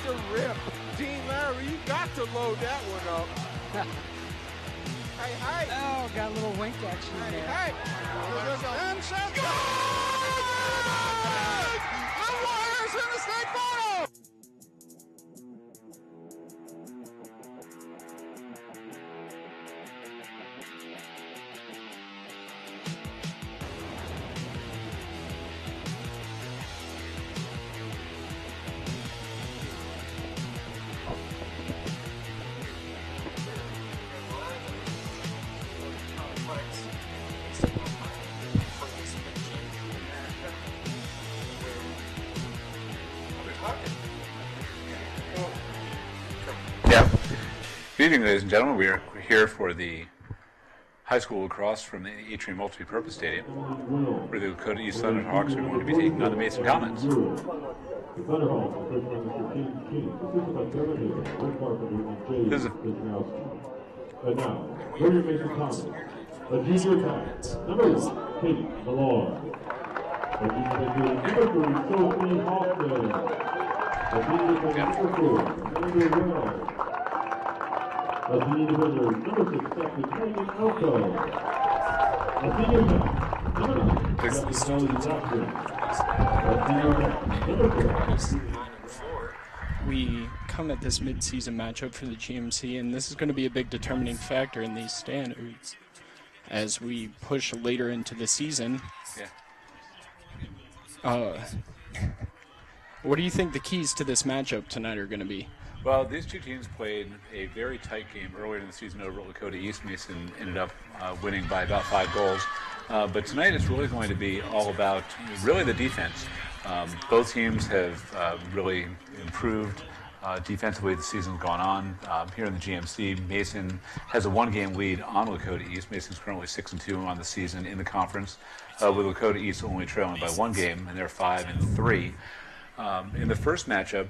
a rip. Dean Larry, you got to load that one up. Hey, hey. Oh, got a little wink action there. Hey, and set. Good! The Warriors in the state final! Good evening, ladies and gentlemen. We're here for the high school lacrosse from the Atrium Multi-Purpose Stadium, where the Lakota East Thunderhawks are going to be taking on the Mason Comets. This is And now, for your Mason Comets, a junior attack, number 1, Katie Malloy. A junior defender, number 3, Sophie Hoffman. A junior defender, number 4, Andrew Wells. A senior defender, number 6, Captain Kevin Elko. A senior attack, number 9, Captain Kelly Jackson. A senior attack, number 4. We come at this mid-season matchup for the GMC, and this is going to be a big determining factor in these standards as we push later into the season. What do you think the keys to this matchup tonight are going to be? Well, these two teams played a very tight game earlier in the season over at Lakota East. Mason ended up winning by about 5 goals. But tonight it's really going to be all about really the defense. Both teams have really improved defensively as the season's gone on. Here in the GMC, Mason has a 1-game lead on Lakota East. Mason's currently 6-2 on the season in the conference, with Lakota East only trailing by 1 game, and they're 5-3. In the first matchup,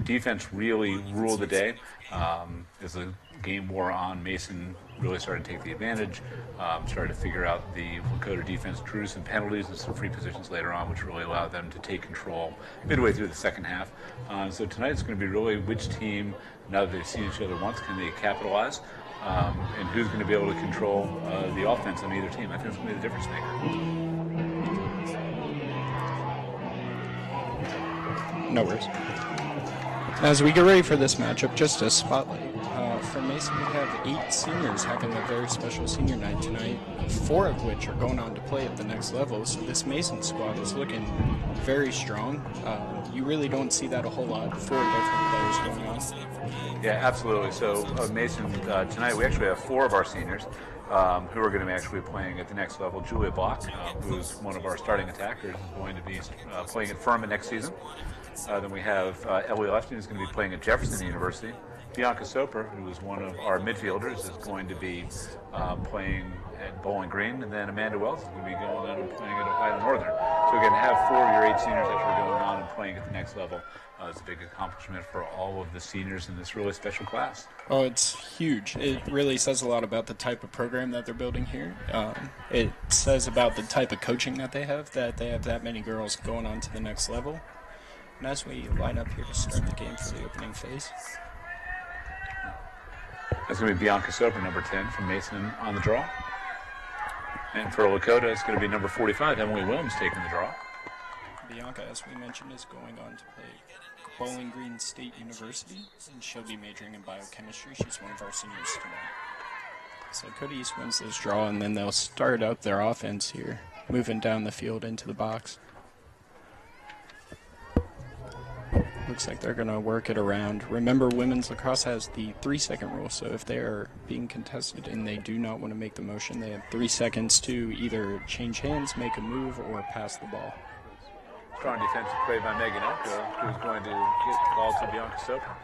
defense really ruled the day. As the game wore on, Mason really started to take the advantage, started to figure out the Lakota defense, drew some penalties and some free positions later on, which really allowed them to take control midway through the second half. So tonight it's going to be really which team, now that they've seen each other once, can they capitalize, and who's going to be able to control the offense on either team. I think it's going to be the difference maker. No worries. As we get ready for this matchup, just a spotlight. For Mason, we have 8 seniors having a very special senior night tonight, 4 of which are going on to play at the next level. So this Mason squad is looking very strong. You really don't see that a whole lot. 4 different players going on. Yeah, absolutely. So Mason, tonight we actually have 4 of our seniors who are going to be actually playing at the next level. Julia Block, who's one of our starting attackers, is going to be playing at Furman next season. Then we have Ellie Lefton, who's going to be playing at Jefferson University. Bianca Soper, who is one of our midfielders, is going to be playing at Bowling Green. And then Amanda Wells is going to be going on and playing at Ohio Northern. So we're going to have 4 of your 8 seniors actually going on and playing at the next level. It's a big accomplishment for all of the seniors in this really special class. Oh, it's huge. It really says a lot about the type of program that they're building here. It says about the type of coaching that they have that many girls going on to the next level. And as we line up here to start the game for the opening phase. That's going to be Bianca Soper, number 10 from Mason on the draw. And for Lakota, it's going to be number 45, Emily Williams, taking the draw. Bianca, as we mentioned, is going on to play Bowling Green State University, and she'll be majoring in biochemistry. She's one of our seniors tonight. So Lakota East wins this draw, and then they'll start out their offense here, moving down the field into the box. Looks like they're going to work it around. Remember, women's lacrosse has the 3-second rule, so if they are being contested and they do not want to make the motion, they have 3 seconds to either change hands, make a move, or pass the ball. Strong defensive play by Megan Elko, who's going to get the ball to Bianca Soper.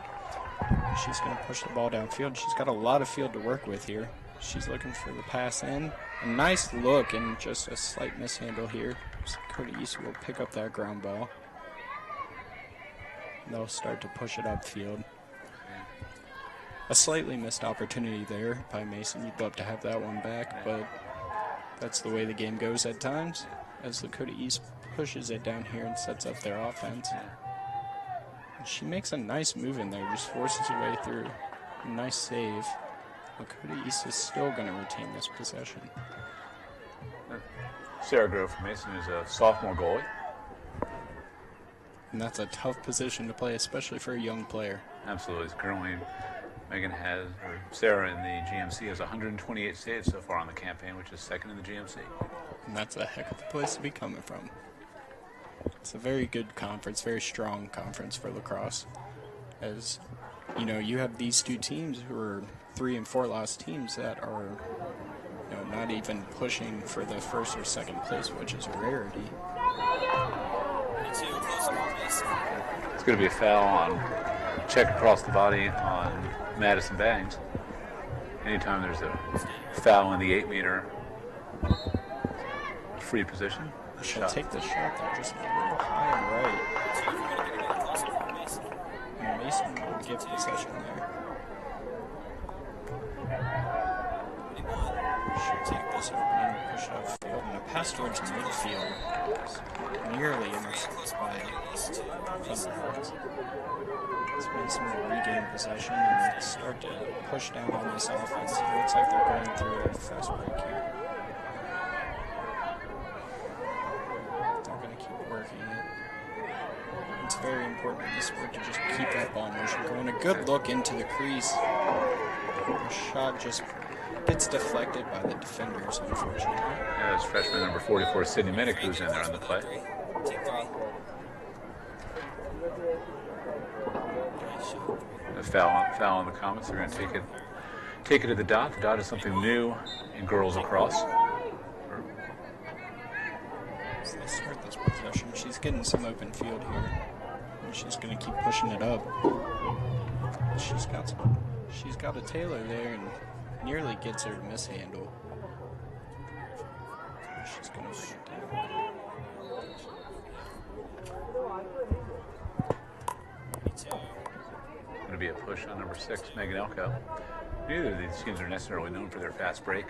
She's going to push the ball downfield. She's got a lot of field to work with here. She's looking for the pass in. A nice look and just a slight mishandle here. So Lakota East will pick up that ground ball. They'll start to push it upfield. A slightly missed opportunity there by Mason. You'd love to have that one back, but that's the way the game goes at times, as Lakota East pushes it down here and sets up their offense. She makes a nice move in there, just forces her way through. Nice save. Lakota East is still going to retain this possession. Sarah Grove from Mason is a sophomore goalie. And that's a tough position to play, especially for a young player. Absolutely. Currently, Sarah in the GMC has 128 saves so far on the campaign, which is second in the GMC. And that's a heck of a place to be coming from. It's a very good conference, very strong conference for lacrosse. As you know, you have these two teams who are 3 and 4 loss teams that are, you know, not even pushing for the first or second place, which is a rarity. It's going to be a foul on check across the body on Madison Bangs. Anytime there's a foul in the 8-meter free position. She'll take the shot there, just a little high and right. And Mason will give possession there. She'll take this opening, push it upfield, and a pass towards midfield. Nearly intercepted by Thunderhawks. As Mason will regain possession and start to push down on this offense. It looks like they're going through a fast break here. It's very important in this sport to just keep that ball motion going. A good look into the crease. The shot just gets deflected by the defenders, unfortunately. Yeah, that's freshman number 44, Sydney Minnick, who's in there on the play. A foul on the Comets. They're going to take it to the dot. The dot is something new in girls lacrosse. So they start this possession. She's getting some open field here. And she's going to keep pushing it up. She's got a Taylor there and nearly gets her mishandle. She's going to bring it down. Going to be a push on number 6, Megan Elko. Neither of these teams are necessarily known for their fast break.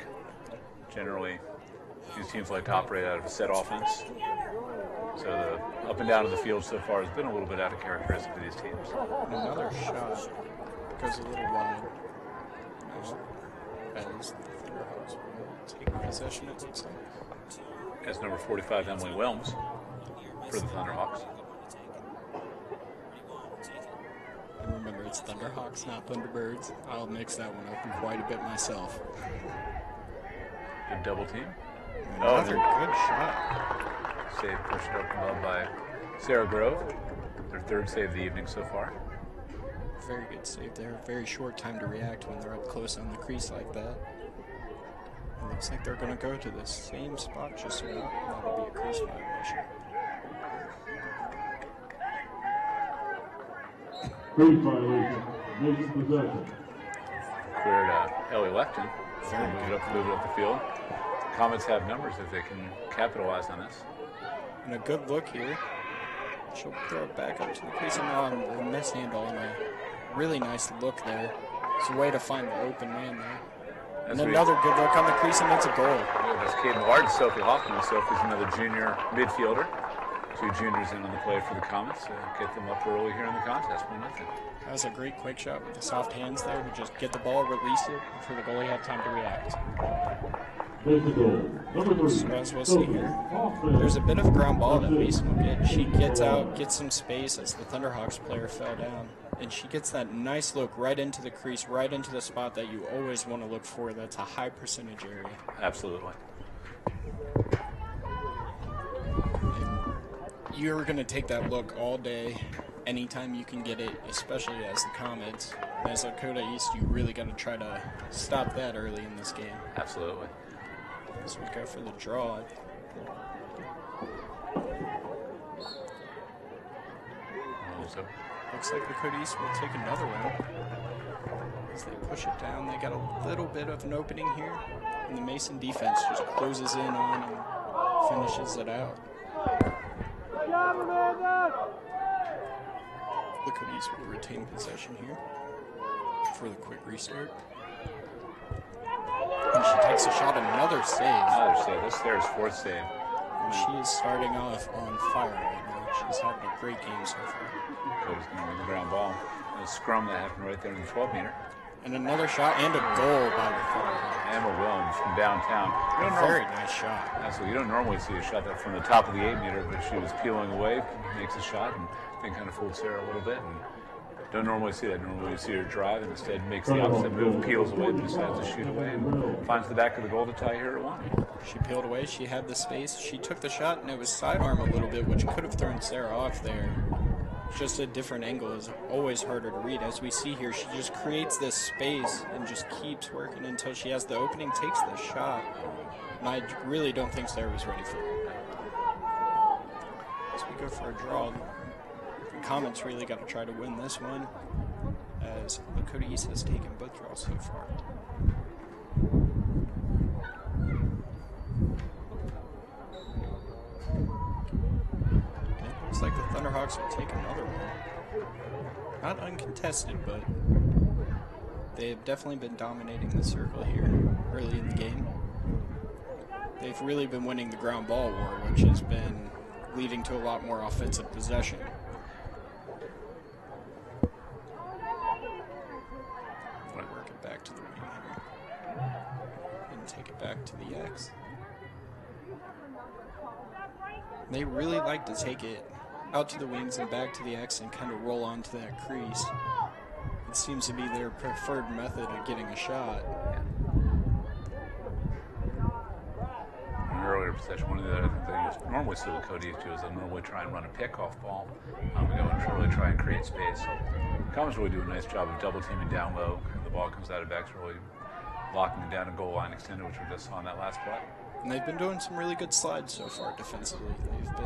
Generally, these teams like to operate out of a set offense. So the up and down of the field so far has been a little bit out of characteristic of these teams. Another shot goes a little wide. As the Thunderhawks will take possession, it looks like. As number 45, Emily Wilms for the Thunderhawks. And remember, it's Thunderhawks, not Thunderbirds. I'll mix that one up quite a bit myself. Good double team. Another good shot. Save pushed up above by Sarah Grove. Their third save of the evening so far. Very good save there. Very short time to react when they're up close on the crease like that. It looks like they're going to go to the same spot just about. That'll be a crease violation. Crease violation. Mason possession. Cleared Ellie Lefton. Move it up the field. Comets have numbers if they can capitalize on this. And a good look here. She'll throw it back up to the crease and on the mishandle, and a really nice look there. It's a way to find the open man there. And another good look on the crease, and it's a goal. Yeah, that's Kate Millard and Sophie Hoffman. Sophie's another junior midfielder. 2 juniors in on the play for the Comets. Get them up early here in the contest, 1-0. That was a great quick shot with the soft hands there to just get the ball, release it, before the goalie had time to react. So as we'll see here, there's a bit of a ground ball that Mason will get. She gets out, gets some space as the Thunderhawks player fell down. And she gets that nice look right into the crease, right into the spot that you always want to look for. That's a high percentage area. Absolutely. And you're going to take that look all day, anytime you can get it, especially as the Comets. As Lakota East, you really got to try to stop that early in this game. Absolutely. So we go for the draw. Looks like Lakota East will take another one. As they push it down, they got a little bit of an opening here. And the Mason defense just closes in on and finishes it out. Lakota East will retain possession here for the quick restart. And she takes a shot, another save. Another save. This there's 4th save. And she is starting off on fire right now. She's having a great game so far. Cody's going to win the ground ball. A scrum that happened right there in the 12-meter. And another shot and a goal by the Thunderhawks. Emma Williams from downtown. Very nice shot. Absolutely. You don't normally see a shot that from the top of the 8-meter, but she was peeling away, makes a shot, and I think kind of fooled Sarah a little bit. And don't normally see that. Normally you see her drive and instead makes the opposite move, peels away, but decides to shoot away and finds the back of the goal to tie here at 1. She peeled away. She had the space. She took the shot, and it was sidearm a little bit, which could have thrown Sarah off there. Just a different angle is always harder to read. As we see here, she just creates this space and just keeps working until she has the opening, takes the shot. And I really don't think Sarah was ready for it. As we go for a draw, the Comets really got to try to win this one, as Lakota East has taken both draws so far. Looks like the Thunderhawks will take another one. Not uncontested, but they have definitely been dominating the circle here early in the game. They've really been winning the ground ball war, which has been leading to a lot more offensive possession. Work it back to the wing here. And take it back to the X. They really like to take it out to the wings and back to the X and kind of roll onto that crease. It seems to be their preferred method of getting a shot. In an earlier possession, one of the other things that normally see Lakota East do is they'll normally try and run a pick-off ball. We go and really try and create space. Comets really do a nice job of double teaming down low. The ball comes out of backs, really locking it down a goal line extended, which we just saw in that last play. And they've been doing some really good slides so far defensively.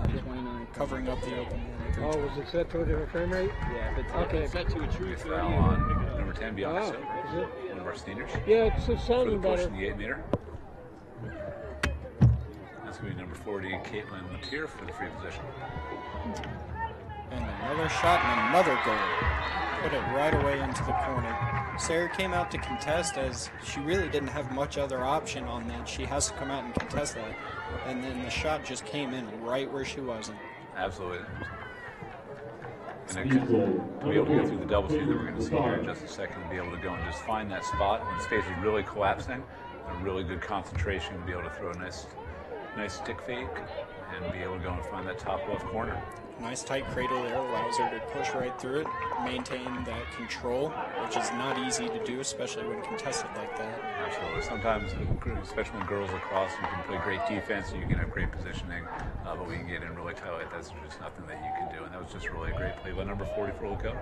They've been covering up the open. Oh, was it set to a different frame rate? Yeah, but okay. Set to a true 30. Foul on number 10, Bianca Silver, is it? one of our seniors. Yeah, it's For the sounding push better. in the 8-meter. That's going to be number 40, Caitlin Latier, for the free position. And another shot and another goal. Put it right away into the corner. Sarah came out to contest, as she really didn't have much other option on that. She has to come out and contest that. And then the shot just came in right where she wasn't. Absolutely. And it could, to be able to go through the double team that we're going to see here in just a second, to be able to go and just find that spot when the space is really collapsing, a really good concentration, to be able to throw a nice stick fake and be able to go and find that top left corner. Nice tight cradle there, allows her to push right through it, maintain that control, which is not easy to do, especially when contested like that. Absolutely. Sometimes, especially when girls lacrosse, you can play great defense and you can have great positioning, but we can get in really tight like that's just nothing that you can do. And that was just really a great play by number 40 for Lakota.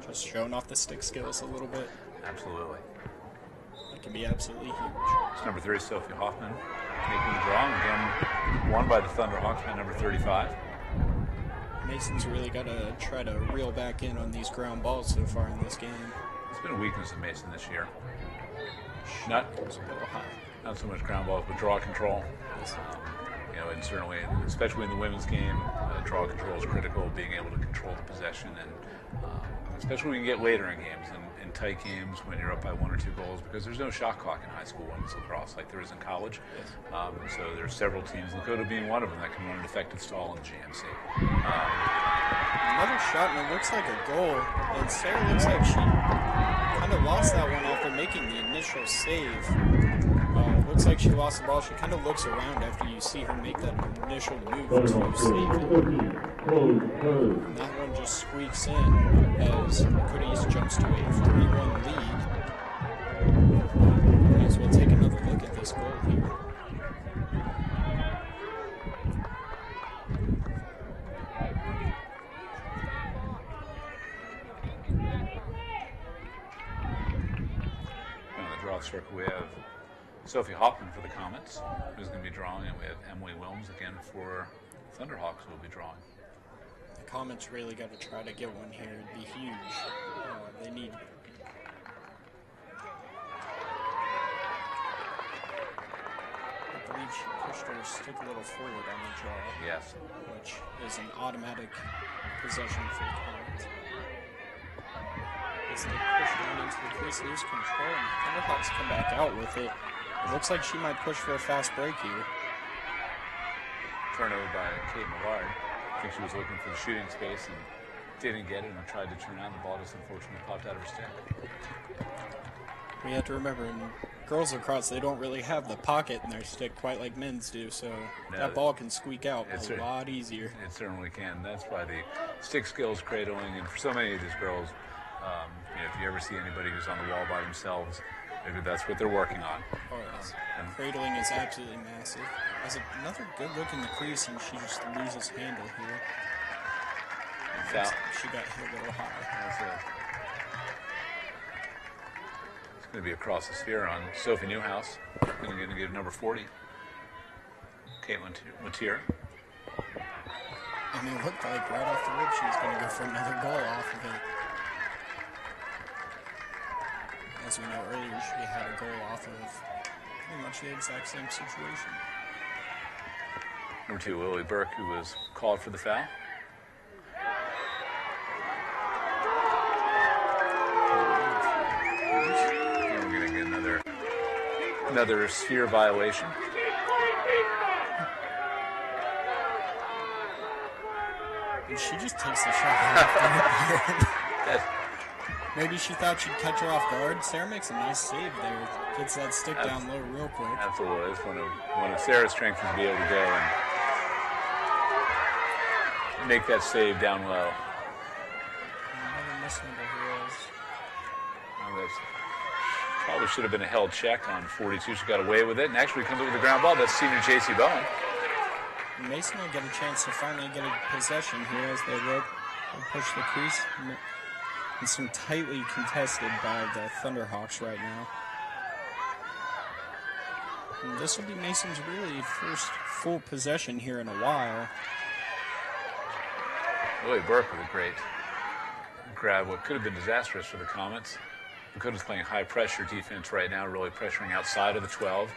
Just showing off the stick skills a little bit. Absolutely. It can be absolutely huge. It's number 3, Sophie Hoffman, taking the draw. Again, won by the Thunderhawks by number 35. Mason's really got to try to reel back in on these ground balls so far in this game. It's been a weakness of Mason this year. Not so much ground balls, but draw control. You know, and certainly, especially in the women's game, draw control is critical. Being able to control the possession, and especially when you get later in games and in tight games when you're up by 1 or 2 goals, because there's no shot clock in high school women's lacrosse like there is in college. So there's several teams, Lakota being one of them, that can run an effective stall in the GMC. Another shot, and it looks like a goal. And Sarah looks like she kind of lost that one after making the initial save. Looks like she lost the ball. She kind of looks around after you see her make that initial move to save it. And that one just squeaks in as Lakota East jumps to a 3-1 lead. As we'll take another look at this goal here. On the draw circle, we have Sophie Hoffman for the Comets, who's going to be drawing, and we have Emily Wilms again for Thunderhawks, who will be drawing. The Comets really got to try to get one here. It'd be huge. They need. I believe she pushed her stick a little forward on the draw. Yes. Which is an automatic possession for the Comets. As they push down into the crease, lose control, and the Thunderhawks come back out with it. It looks like she might push for a fast break here. Turnover by Kate Millard. I think she was looking for the shooting space and didn't get it and tried to turn out. The ball just unfortunately popped out of her stick. We have to remember, in girls lacrosse, they don't really have the pocket in their stick quite like men's do, so that ball can squeak out a lot easier. It certainly can. That's why the stick skills, cradling, and for so many of these girls, if you ever see anybody who's on the wall by themselves, maybe that's what they're working on. Oh, yes. Cradling is absolutely massive. Has another good look in the crease, and she just loses handle here. She got hit a little high. It's going to be across the sphere on Sophie Newhouse. Going to give number 40, Caitlin Latier. And it looked like right off the rip she was going to go for another goal off of it. As we know earlier, she had a goal off of pretty much the exact same situation. Number 2, Lily Burke, who was called for the foul. And we're going to get another sphere violation. And she just takes the shot. Maybe she thought she'd catch her off guard. Sarah makes a nice save there. Gets that stick down low real quick. Absolutely. It's one of Sarah's strengths is to be able to go and make that save down low. Another miss number here is. Probably should have been a held check on 42. She got away with it and actually comes up with the ground ball. That's senior J.C. Bowen. Mason will get a chance to finally get a possession here as they look and push the crease. And some tightly contested by the Thunderhawks right now. And this will be Mason's really first full possession here in a while. Lily Burke with a great grab. What could have been disastrous for the Comets. Lakota's playing high pressure defense right now, really pressuring outside of the 12.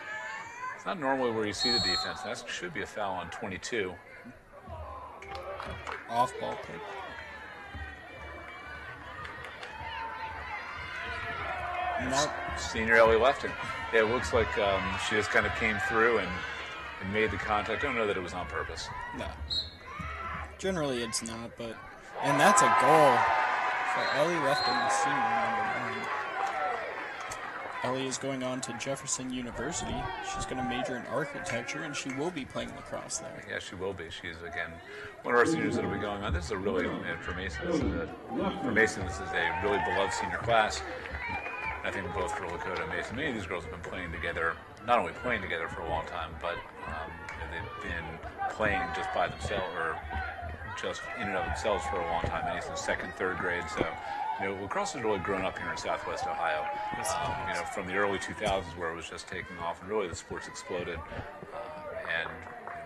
It's not normally where you see the defense. That should be a foul on 22. Off ball pick. Senior Ellie Lefton. Yeah, it looks like she just kind of came through and made the contact. I don't know that it was on purpose. No. Generally it's not, but... And that's a goal for Ellie Lefton, senior number 9. Ellie is going on to Jefferson University. She's going to major in architecture, and she will be playing lacrosse there. Yeah, she will be. She's, again, one of our seniors that will be going on. This is a really, for Mason, this is a really beloved senior class. I think both for Lakota and Mason, many of these girls have been playing together, not only playing together for a long time, but they've been playing just by themselves or just in and of themselves for a long time. Mason's second, third grade. So, lacrosse has really grown up here in Southwest Ohio. From the early 2000s where it was just taking off, and really the sport's exploded, and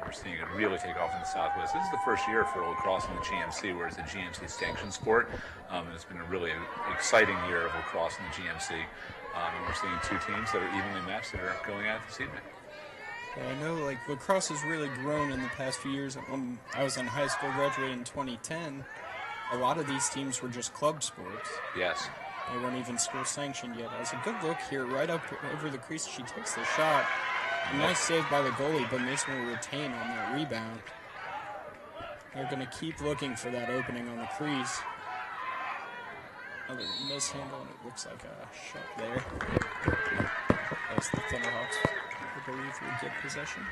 we're seeing it really take off in the Southwest. This is the first year for lacrosse in the GMC, where it's a GMC sanctioned sport, and it's been a really exciting year of lacrosse in the GMC. And we're seeing 2 teams that are evenly matched that are going at it this evening. Well, I know lacrosse has really grown in the past few years. When I was in high school, graduated in 2010, a lot of these teams were just club sports. Yes. They weren't even school sanctioned yet. As a good look here, right up over the crease, she takes the shot. A nice save by the goalie, but Mason will retain on that rebound. They're going to keep looking for that opening on the crease. Another mishandle, and it looks like a shot there. As the Thunderhawks, I believe, would get possession.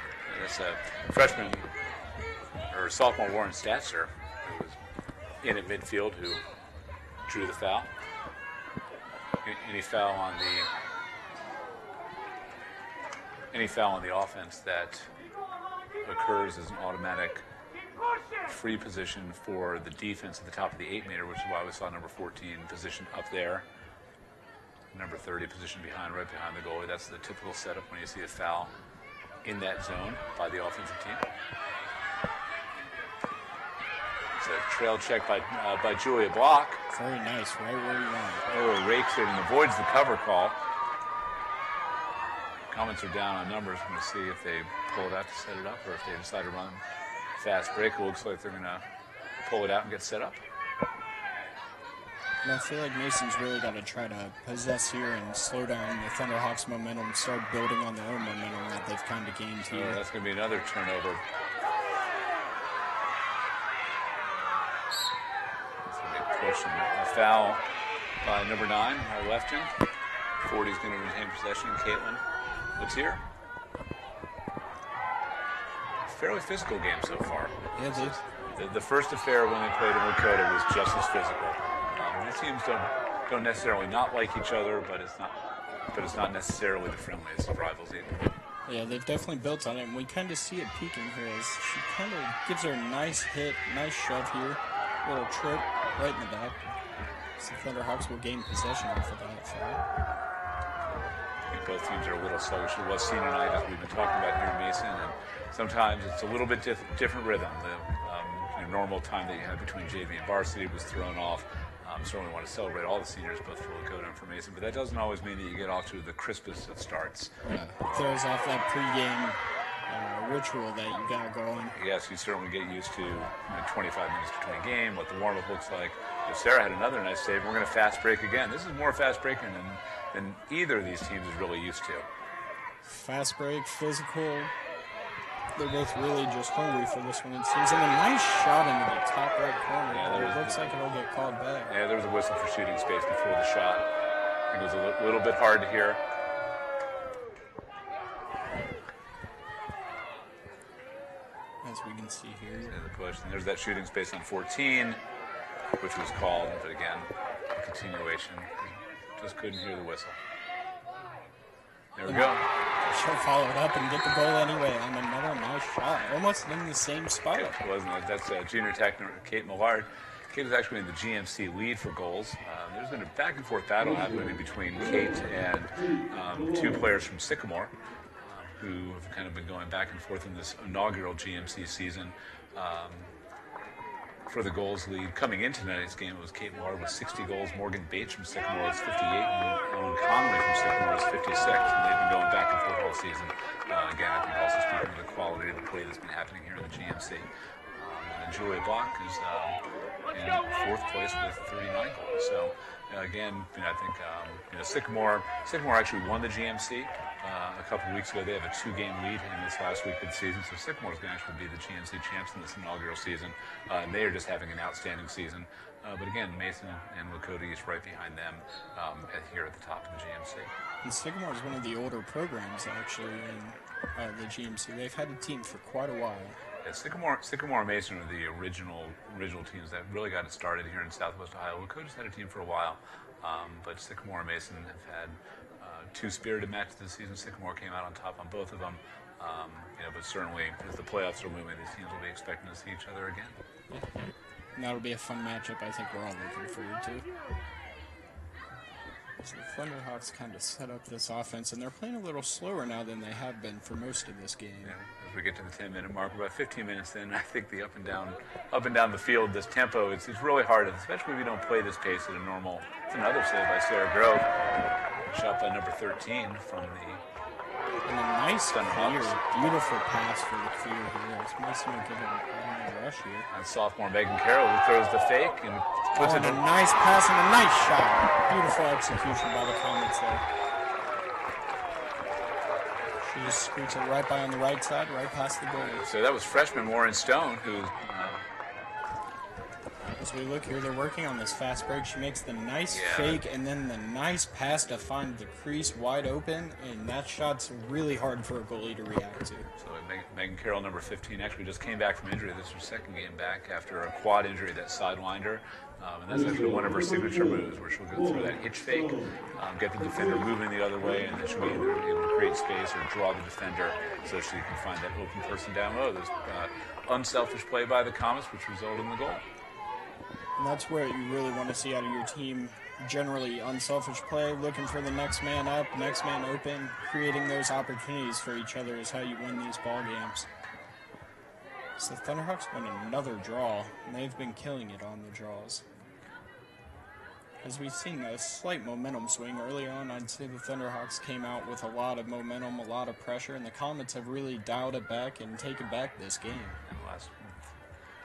It's a freshman, or sophomore Warren Statzer, who was in at midfield, who drew the foul. Any foul on the offense that occurs as an automatic free position for the defense at the top of the 8-meter, which is why we saw number 14 position up there, number 30 position right behind the goalie. That's the typical setup when you see a foul in that zone by the offensive team. It's a trail check by Julia Block. Very nice, right where you want it. Oh, rakes it and avoids the cover call. Comets are down on numbers. I'm going to see if they pull it out to set it up or if they decide to run fast break. It looks like they're going to pull it out and get set up. And I feel like Mason's really got to try to possess here and slow down the Thunderhawks' momentum and start building on their own momentum that they've kind of gained here. That's going to be another turnover. accomplish. And a foul by number 9, our lefton. 40 is going to retain possession. Caitlin, what's here? Fairly physical game so far. Yeah, the first affair when they played in Lakota was just as physical. The teams don't necessarily not like each other, but it's not necessarily the friendliest of rivals either. Yeah, they've definitely built on it, and we kind of see it peaking here as she kind of gives her a nice hit, nice shove here, little trip right in the back. So the Thunderhawks will gain possession off of that foul. I think both teams are a little sluggish. It was senior night, as we've been talking about here in Mason, and sometimes it's a little bit different rhythm. The normal time that you have between JV and varsity was thrown off. Certainly want to celebrate all the seniors, both for Lakota and for Mason, but that doesn't always mean that you get off to the crispest of starts. Throws off that pregame ritual that you got going. Yes, you certainly get used to 25 minutes between game, what the warm-up looks like. Sarah had another nice save. We're going to fast break again. This is more fast breaking than either of these teams is really used to. Fast break, physical. They're both really just hungry for this one, it seems. And a nice shot into the top right corner. Yeah, it looks like it'll get called back. Yeah, there was a whistle for shooting space before the shot. I think it was a little bit hard to hear. As we can see here. The push. And there's that shooting space on 14, which was called, but again, a continuation. Just couldn't hear the whistle. There we go. She'll follow it up and get the goal anyway on another nice shot. Almost in the same spot. It wasn't it? That's junior technical Kate Millard. Kate is actually in the GMC lead for goals. There's been a back and forth battle happening between Kate and 2 players from Sycamore who have kind of been going back and forth in this inaugural GMC season. For the goals lead coming into tonight's game, it was Kate Millard with 60 goals. Morgan Bates from Sycamore is 58, and Owen Conley from Sycamore is 56. And they've been going back and forth all season. Again, I think also speaking of the quality of the play that's been happening here in the GMC. And Julia Bach is in 4th place with 39 goals. So again, I think Sycamore actually won the GMC. A couple of weeks ago. They have a 2-game lead in this last week of the season, so Sycamore is going to actually be the GMC champs in this inaugural season. They are just having an outstanding season. But again, Mason and Lakota East right behind them here at the top of the GMC. And Sycamore is one of the older programs, actually, in the GMC. They've had a team for quite a while. Yeah, Sycamore and Mason are the original teams that really got it started here in Southwest Ohio. Lakota's had a team for a while, but Sycamore and Mason have had 2 spirited matches this season. Sycamore came out on top on both of them. But certainly, as the playoffs are looming, these teams will be expecting to see each other again. Yeah. And that'll be a fun matchup I think we're all looking forward to. So the Thunderhawks kind of set up this offense, and they're playing a little slower now than they have been for most of this game. Yeah. As we get to the 10-minute mark, we're about 15 minutes in. I think the up and down the field, this tempo, it's really hard, especially if you don't play this pace at a normal. It's another save by Sarah Grove. Shot by number 13 from the and a nice clear, beautiful pass for the clear here. It's Mason will give it a rush here. And sophomore Megan Carroll who throws the fake and puts it in. A nice pass and a nice shot. Beautiful execution by the Comets there. She just scoots it right by on the right side, right past the goal. So that was freshman Warren Stone who. As we look here, they're working on this fast break. She makes the nice fake and then the nice pass to find the crease wide open, and that shot's really hard for a goalie to react to. So Megan Carroll, number 15, actually just came back from injury. This is her 2nd game back after a quad injury that sidelined her. And that's actually one of her signature moves, where she'll go through that hitch fake, get the defender moving the other way, and then she'll be able to create space or draw the defender so she can find that open person down low. There's unselfish play by the Comets, which resulted in the goal. And that's what you really want to see out of your team. Generally, unselfish play, looking for the next man up, next man open, creating those opportunities for each other is how you win these ball games. So the Thunderhawks won another draw, and they've been killing it on the draws. As we've seen a slight momentum swing early on, I'd say the Thunderhawks came out with a lot of momentum, a lot of pressure, and the Comets have really dialed it back and taken back this game.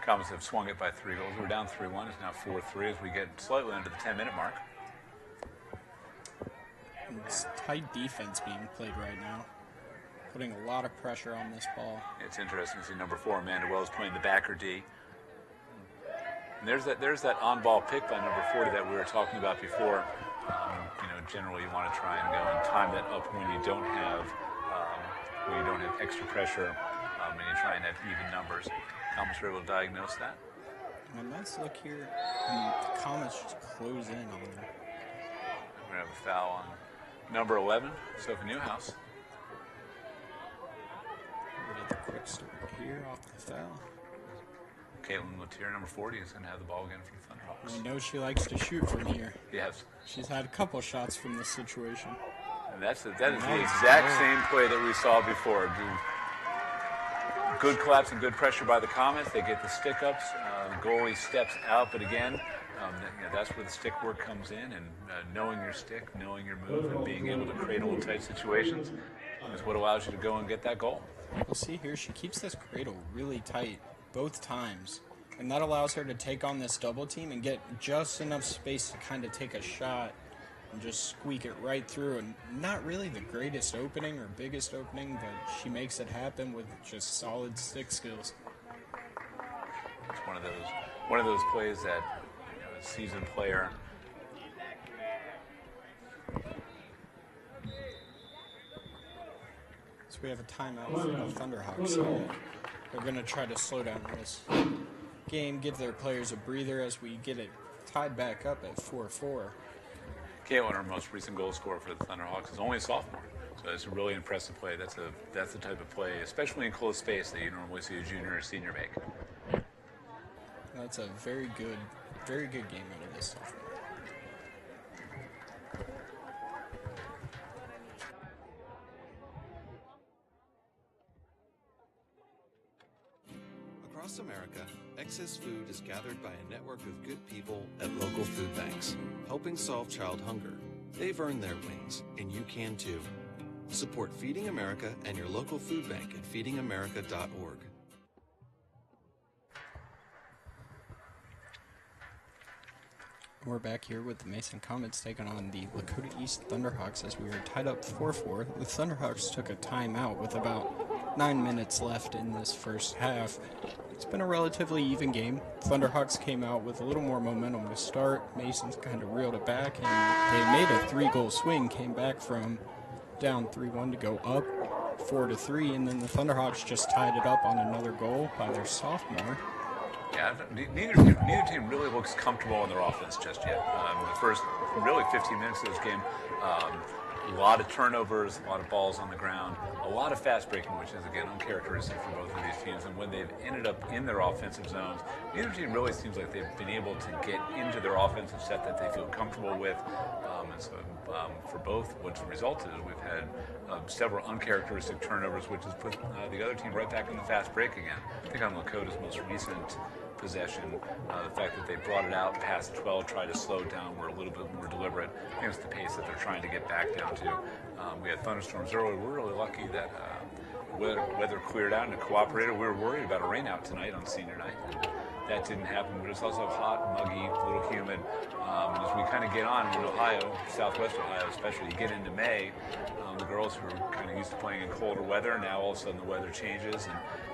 Comets have swung it by 3 goals. We're down 3-1. It's now 4-3 as we get slightly under the 10-minute mark. It's tight defense being played right now, putting a lot of pressure on this ball. It's interesting to see number 4, Amanda Wells, playing the backer D. And there's that on-ball pick by number 40 that we were talking about before. Generally you want to try and go and time that up when you don't have extra pressure, and you try and have even numbers. Comets were able to diagnose that. A nice look here, and the Comets just close in on them. We're going to have a foul on number 11, Sophie Newhouse. We get the quick start here off the foul. Caitlin Latier, number 40, is going to have the ball again for the Thunderhawks. We know she likes to shoot from here. Yes. She's had a couple shots from this situation. And that is the exact same play that we saw before. Good collapse and good pressure by the Comets. They get the stick-ups. The goalie steps out, but again, that's where the stick work comes in, and knowing your stick, knowing your move, and being able to cradle in tight situations is what allows you to go and get that goal. We'll see here, she keeps this cradle really tight both times, and that allows her to take on this double team and get just enough space to kind of take a shot and just squeak it right through. And not really the greatest opening or biggest opening, but she makes it happen with just solid stick skills. It's one of those plays that a seasoned player. So we have a timeout for the Thunderhawks here. They're going to try to slow down this game, give their players a breather as we get it tied back up at 4-4. Caitlin, our most recent goal scorer for the Thunderhawks, is only a sophomore. So it's a really impressive play. That's the type of play, especially in close space, that you normally see a junior or senior make. That's a very good game out of this sophomore. Across America, excess food is gathered by a network of good people at local food banks, helping solve child hunger. They've earned their wings, and you can too. Support Feeding America and your local food bank at feedingamerica.org. We're back here with the Mason Comets taking on the Lakota East Thunderhawks as we were tied up 4-4. The Thunderhawks took a timeout with about 9 minutes left in this first half. It's been a relatively even game. Thunderhawks came out with a little more momentum to start. Mason's kind of reeled it back, and they made a 3-goal swing, came back from down 3-1 to go up 4-3, and then the Thunderhawks just tied it up on another goal by their sophomore. Yeah, neither team really looks comfortable in their offense just yet. The first really 15 minutes of this game, a lot of turnovers, a lot of balls on the ground, a lot of fast breaking, which is, again, uncharacteristic for both of these teams. And when they've ended up in their offensive zones, neither team really seems like they've been able to get into their offensive set that they feel comfortable with. And so for both, what's resulted is we've had several uncharacteristic turnovers, which has put the other team right back in the fast break again. I think on Lakota's most recent possession, the fact that they brought it out past 12, tried to slow it down, were a little bit more deliberate. I think it's the pace that they're trying to get back down to. We had thunderstorms earlier. We're really lucky that weather cleared out and it cooperated. We were worried about a rain out tonight on senior night. That didn't happen, but it's also hot, muggy, a little humid. As we kind of get on in Ohio, southwest Ohio especially, you get into May, the girls who are kind of used to playing in colder weather, now all of a sudden the weather changes,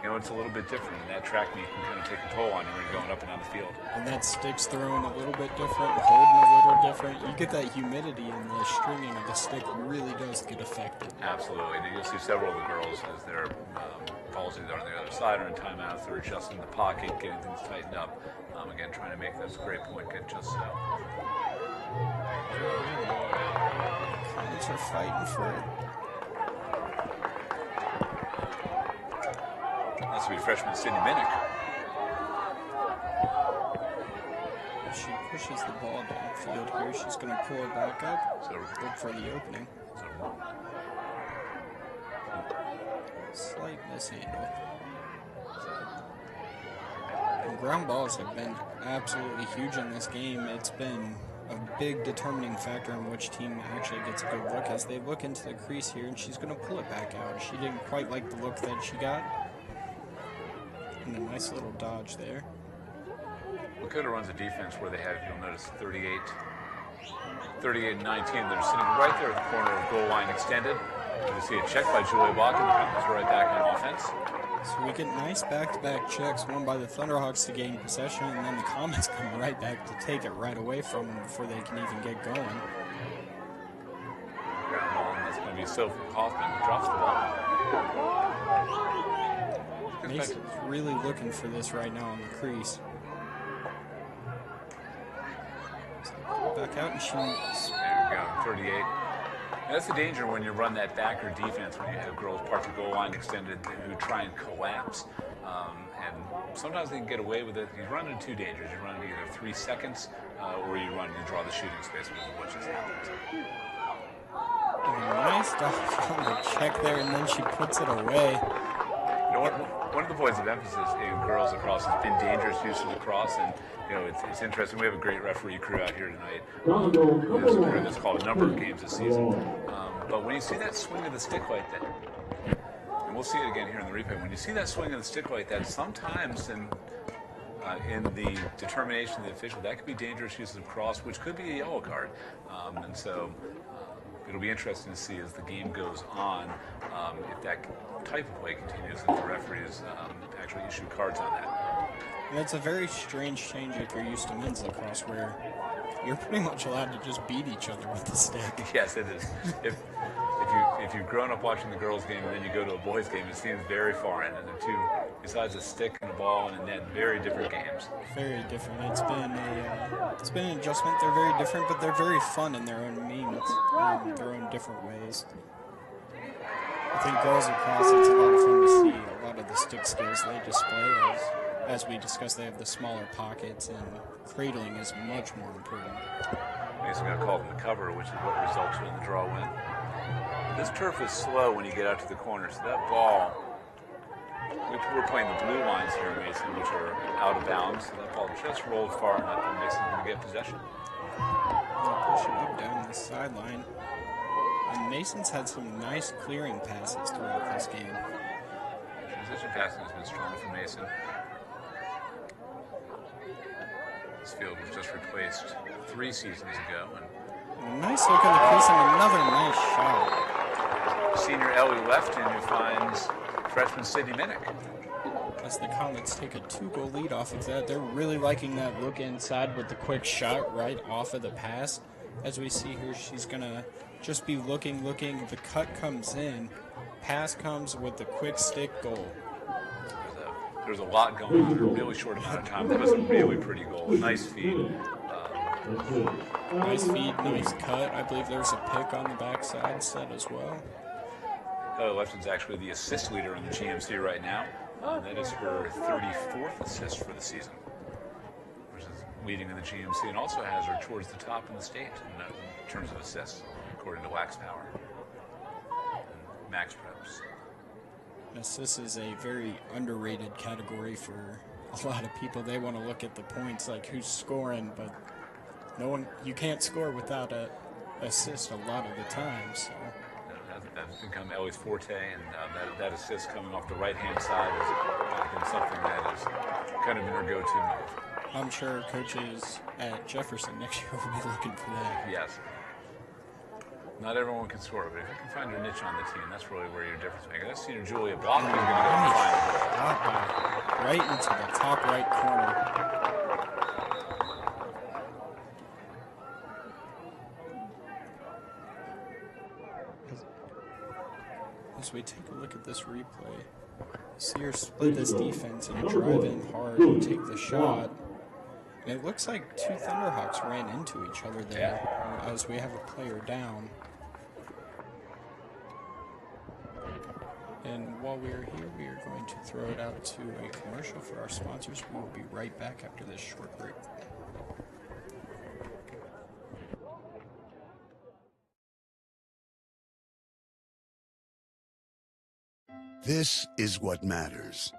and it's a little bit different, and that track meet can kind of take a toll on you when you're going up and down the field. And that stick's thrown a little bit different, holding a little different. You get that humidity, and the stringing of the stick really does get affected. Absolutely, and you'll see several of the girls as their balls either on the other side or in timeouts, they're adjusting the pocket, getting things tightened up. Again, trying to make this great point get just so. Comets are fighting for it. This will be freshman Sydney Minnick. She pushes the ball downfield here. She's going to pull it back up. So look for the opening. Slight mishandle. And ground balls have been absolutely huge in this game. It's been a big determining factor in which team actually gets a good look as they look into the crease here, and she's going to pull it back out. She didn't quite like the look that she got. And a nice little dodge there. Lakota runs a defense where they have, you'll notice, 38-19. They're sitting right there at the corner of goal line extended. You see a check by Julie Walken. The Comets are right back on offense. So we get nice back-to-back checks, one by the Thunderhawks to gain possession, and then the Comets come right back to take it right away from them before they can even get going. Ground ball, and that's going to be Sophie Hoffman, who drops the ball. Mason's really looking for this right now on the crease. Back out, and she... There you go, 38. And that's the danger when you run that backer defense, when you have girls park the goal line extended who try and collapse. And sometimes they can get away with it. You run into two dangers. You run into either 3 seconds or you run and draw the shooting space, which is what just happened. Nice dodge on the check there, and then she puts it away. You know, one of the points of emphasis in girls lacrosse has been dangerous use of lacrosse, and you know it's interesting. We have a great referee crew out here tonight. There's a crew that's called a number of games this season. But when you see that swing of the stick like that, and we'll see it again here in the replay, when you see that swing of the stick like that, sometimes in the determination of the official, that could be dangerous use of cross, which could be a yellow card. And so it'll be interesting to see as the game goes on if that type of play continues and the referees actually issue cards on that. And it's a very strange change if you're used to men's lacrosse, where you're pretty much allowed to just beat each other with the stick. Yes, it is. If you've grown up watching the girls' game and then you go to a boys' game, it seems very foreign. And they're two, besides a stick and a ball and a net, very different games. Very different. It's been an adjustment. They're very different, but they're very fun in their own means, in their own different ways. I think girls lacrosse, it's a lot of fun to see a lot of the stick skills they display. As we discussed, they have the smaller pockets, and cradling is much more important. Mason got called in the cover, which is what resulted in the draw win. This turf is slow when you get out to the corner, so that ball, we're playing the blue lines here, Mason, which are out of bounds, so that ball just rolled far enough and Mason's going to get possession. They'll push it up down the sideline. And Mason's had some nice clearing passes throughout this game. Transition passing has been strong for Mason. This field was just replaced 3 seasons ago. And nice look in the crease and another nice shot. Senior Ellie Lefton, who finds freshman Sydney Minnick. As the Comets take a 2-goal lead off of that, they're really liking that look inside with the quick shot right off of the pass. As we see here, she's going to just be looking. The cut comes in. Pass comes with the quick stick goal. There's a lot going on in a really short amount of time. That was a really pretty goal. Nice feed. Nice feed, nice cut. I believe there's a pick on the backside set as well. Ellie Lefton's actually the assist leader in the GMC right now. That is her 34th assist for the season, which is leading in the GMC, and also has her towards the top in the state in terms of assists, according to Wax Power and Max Preps. Assists is a very underrated category for a lot of people. They want to look at the points, like who's scoring, but you can't score without an assist a lot of the time. So that's become Ellie's forte, and that assist coming off the right-hand side has been something that has kind of been her go-to move. I'm sure coaches at Jefferson next year will be looking for that. Yes. Not everyone can score, but if you can find your niche on the team, that's really where your difference maker. That's senior Julia Block who's going to go and find it. Right into the top right corner. As we take a look at this replay, see her split this defense and drive in hard and take the shot. And it looks like 2 Thunderhawks ran into each other there as we have a player down. And while we are here, we are going to throw it out to a commercial for our sponsors. We will be right back after this short break. This is what matters.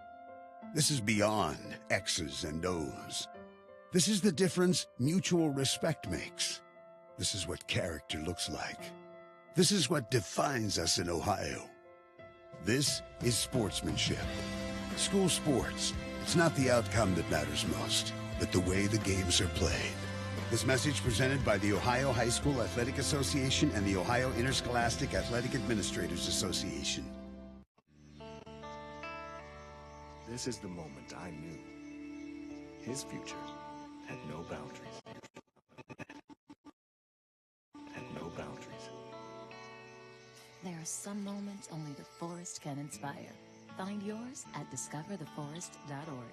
This is beyond X's and O's. This is the difference mutual respect makes. This is what character looks like. This is what defines us in Ohio. This is sportsmanship. School sports, it's not the outcome that matters most, but the way the games are played. This message presented by the Ohio High School Athletic Association and the Ohio Interscholastic Athletic Administrators Association. This is the moment I knew his future had no boundaries. Had no boundaries. There are some moments only the forest can inspire. Find yours at discovertheforest.org.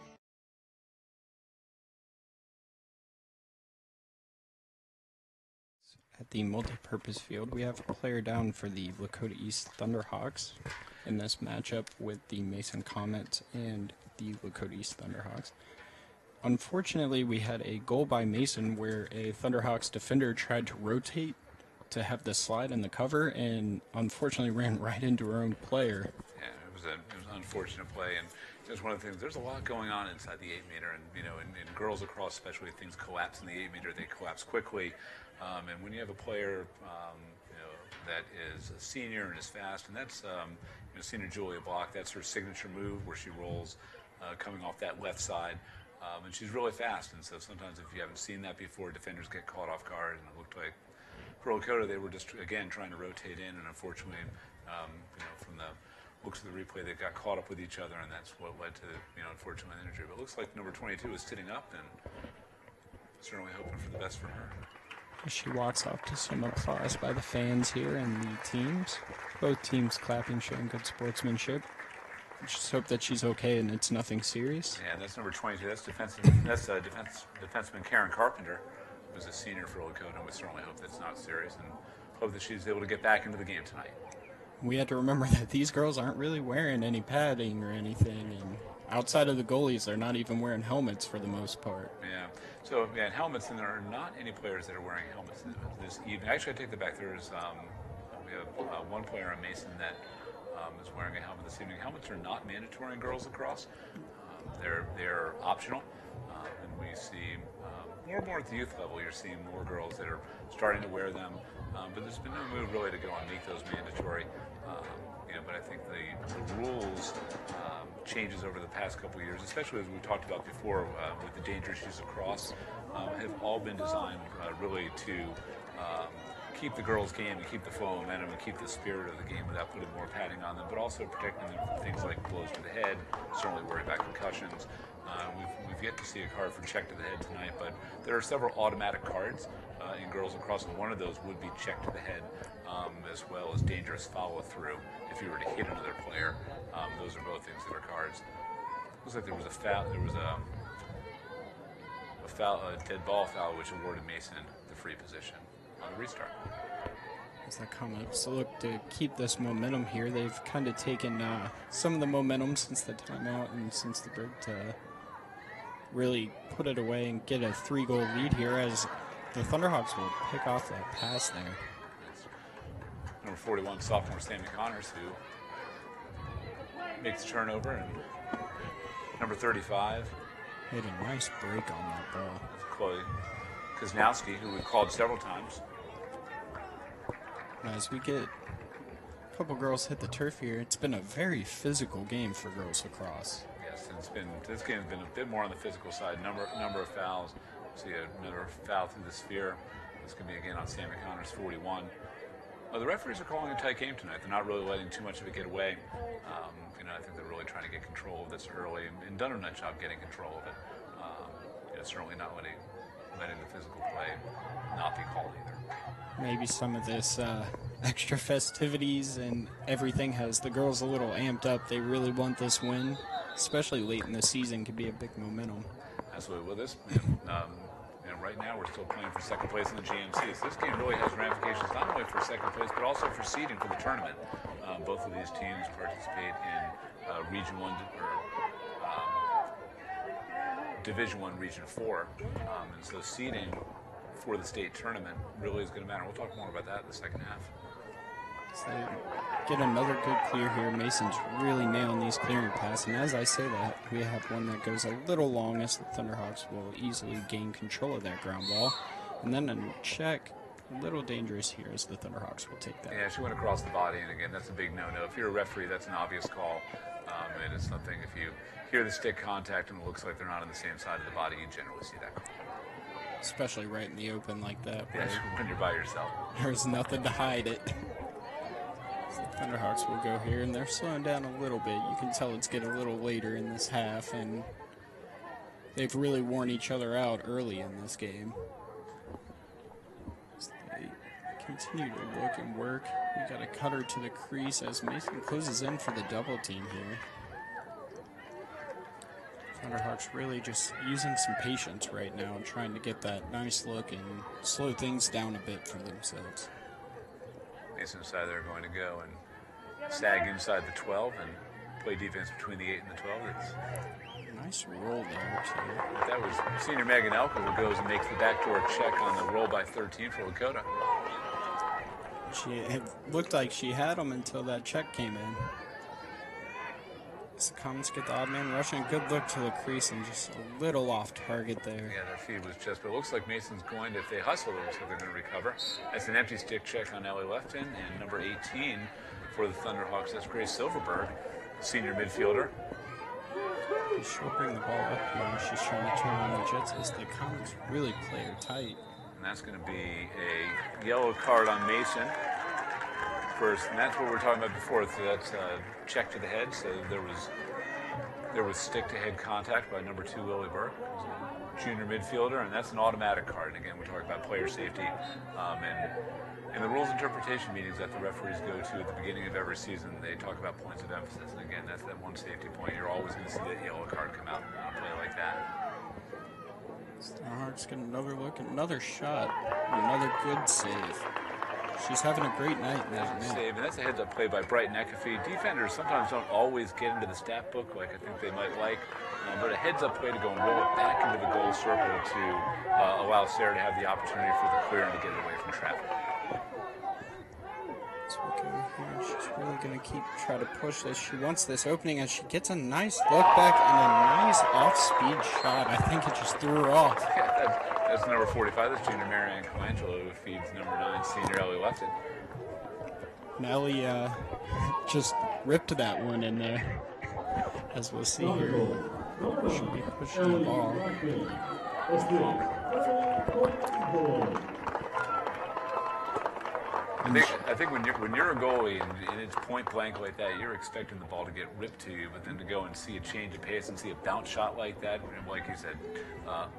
At the multi-purpose field, we have a player down for the Lakota East Thunderhawks in this matchup with the Mason Comets and the Lakota East Thunderhawks. Unfortunately, we had a goal by Mason where a Thunderhawks defender tried to rotate to have the slide in the cover and unfortunately ran right into her own player. Yeah, it was an unfortunate play, and just one of the things, there's a lot going on inside the 8-meter, and in girls lacrosse especially, things collapse in the 8-meter, they collapse quickly, and when you have a player that is a senior and is fast, and that's senior Julia Block, that's her signature move where she rolls coming off that left side, and she's really fast, and so sometimes if you haven't seen that before, defenders get caught off guard, and it looked like for Lakota, they were just, again, trying to rotate in, and unfortunately, from the looks of the replay, they got caught up with each other, and that's what led to, unfortunately, the injury. But it looks like number 22 is sitting up, and certainly hoping for the best for her. She walks off to some applause by the fans here and the teams. Both teams clapping, showing good sportsmanship. Just hope that she's okay and it's nothing serious. Yeah, that's number 22. That's defenseman Karen Carpenter, who's a senior for Lakota, and we certainly hope that's not serious and hope that she's able to get back into the game tonight. We had to remember that these girls aren't really wearing any padding or anything, and outside of the goalies, they're not even wearing helmets for the most part. Yeah, so and helmets, and there are not any players that are wearing helmets this evening. Actually, I take that back. There's we have one player on Mason that is wearing a helmet this evening. Helmets are not mandatory in girls lacrosse. They're optional, and we see more and more at the youth level. You're seeing more girls that are starting to wear them, but there's been no move really to go and make those mandatory. But I think the rules changes over the past couple of years, especially as we talked about before with the danger issues across, have all been designed really to keep the girls' game and keep the flow of momentum and keep the spirit of the game without putting more padding on them, but also protecting them from things like blows to the head, certainly worry about concussions. We've yet to see a card for check to the head tonight, but there are several automatic cards in girls lacrosse, and one of those would be check to the head, as well as dangerous follow-through if you were to hit another player. Those are both things that are cards. Looks like there was a foul. There was a dead ball foul, which awarded Mason the free position on the restart. As that Comets look to keep this momentum here, they've kind of taken some of the momentum since the timeout and since the break to really put it away and get a 3-goal lead here as the Thunderhawks will pick off that pass there. Number 41, sophomore Sammy Connors, who makes the turnover, and number 35 made a nice break on that ball. Chloe Koznowski, who we've called several times. As we get a couple girls hit the turf here, it's been a very physical game for girls lacrosse. Yes, this game's been a bit more on the physical side. Number of fouls. See another foul through the sphere. This could be again on Sammy Connors, 41. The referees are calling a tight game tonight. They're not really letting too much of it get away. I think they're really trying to get control of this early and done a nice job getting control of it. Certainly not letting the physical play not be called either. Maybe some of this extra festivities and everything has the girls a little amped up. They really want this win, especially late in the season, could be a big momentum. Absolutely. Well, this, right now we're still playing for second place in the GMC. So this game really has ramifications not only for second place, but also for seeding for the tournament. Both of these teams participate in Region 1 Division 1, Region 4, and so seeding for the state tournament really is going to matter. We'll talk more about that in the second half. So they get another good clear here. Mason's really nailing these clearing passes, and as I say that, we have one that goes a little long as the Thunderhawks will easily gain control of that ground ball. And then a check, a little dangerous here as the Thunderhawks will take that. Yeah, she went across the body, and again, that's a big no-no. If you're a referee, that's an obvious call. And it's something, if you hear the stick contact and it looks like they're not on the same side of the body, you generally see that. Especially right in the open like that. Yeah, when you're by yourself. There's nothing to hide it. Thunderhawks will go here, and they're slowing down a little bit. You can tell it's getting a little later in this half, and they've really worn each other out early in this game. As they continue to look and work. We got a cutter to the crease as Mason closes in for the double team here. Thunderhawks really just using some patience right now and trying to get that nice look and slow things down a bit for themselves. Mason decided they're going to go and sag inside the 12 and play defense between the 8 and the 12. It's nice roll there, too. That was senior Megan Elko who goes and makes the backdoor check on the roll by 13 for Lakota. It looked like she had them until that check came in. So the Comets get the odd man rushing. Good look to the crease and just a little off target there. Yeah, their feed was just, but it looks like Mason's going to, if they hustle, it looks like they're going to recover. That's an empty stick check on Ellie Lefton, and number 18 for the Thunderhawks, that's Grace Silverberg, senior midfielder. She'll bring the ball up here and she's trying to turn on the Jets as the Comets really play her tight. And that's going to be a yellow card on Mason first, and that's what we were talking about before. So that's a check to the head. So there was stick-to-head contact by number 2 Lily Burke, who's a junior midfielder, and that's an automatic card. And again, we're talking about player safety. And the rules interpretation meetings that the referees go to at the beginning of every season, they talk about points of emphasis. And again, that's that one safety point. You're always going to see that yellow card come out on a play like that. Thunderhawks get another look, another shot, another good save. She's having a great night in that save, and that's a heads-up play by Brighton Ekafee. Defenders sometimes don't always get into the stat book like I think they might like, but a heads-up play to go and roll it back into the goal circle to allow Sarah to have the opportunity for the clear and to get it away from traffic. So we go here. She's really going to try to push this. She wants this opening as she gets a nice look back and a nice off-speed shot. I think it just threw her off. Yeah, that's number 45. That's junior Marianne Colangelo who feeds number 9, senior Ellie Lefton. Nelly just ripped that one in there. As we'll see here, she'll be pushing the ball. I think when you're a goalie and it's point blank like that, you're expecting the ball to get ripped to you, but then to go and see a change of pace and see a bounce shot like that, like you said,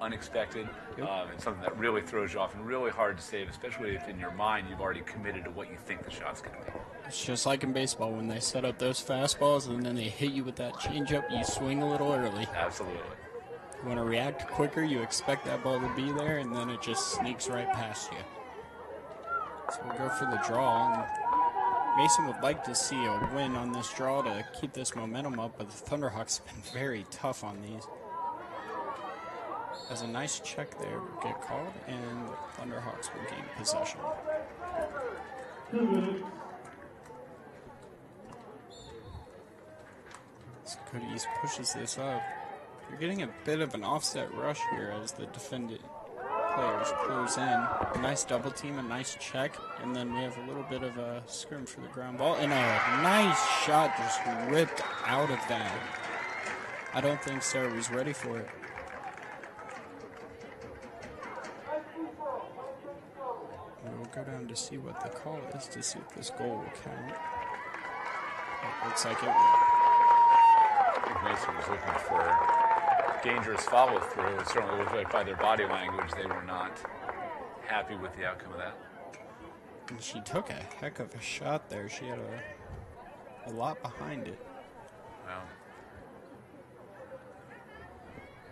unexpected, and something that really throws you off and really hard to save, especially if in your mind you've already committed to what you think the shot's going to be. It's just like in baseball when they set up those fastballs and then they hit you with that changeup, you swing a little early. Absolutely. You want to react quicker, you expect that ball to be there, and then it just sneaks right past you. So we'll go for the draw, and Mason would like to see a win on this draw to keep this momentum up, but the Thunderhawks have been very tough on these. As a nice check there will get called, and the Thunderhawks will gain possession. So Lakota East pushes this up. You're getting a bit of an offset rush here as the defendant players close in. A nice double team, a nice check, and then we have a little bit of a scrim for the ground ball, and a nice shot just ripped out of that. I don't think Sarah was ready for it. And we'll go down to see what the call is to see if this goal will count. It looks like it will. I think Mason was looking for dangerous follow-through. It certainly looked like by their body language they were not happy with the outcome of that. And she took a heck of a shot there. She had a lot behind it. Well,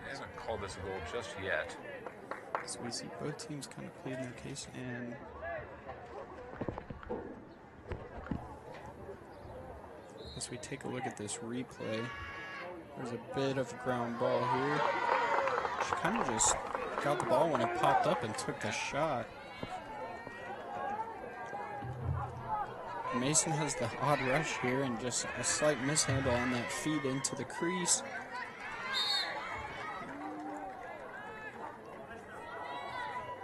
they haven't called this a goal just yet. So we see both teams kind of pleading their case, and as we take a look at this replay, there's a bit of a ground ball here. She kind of just got the ball when it popped up and took the shot. Mason has the odd rush here and just a slight mishandle on that feed into the crease.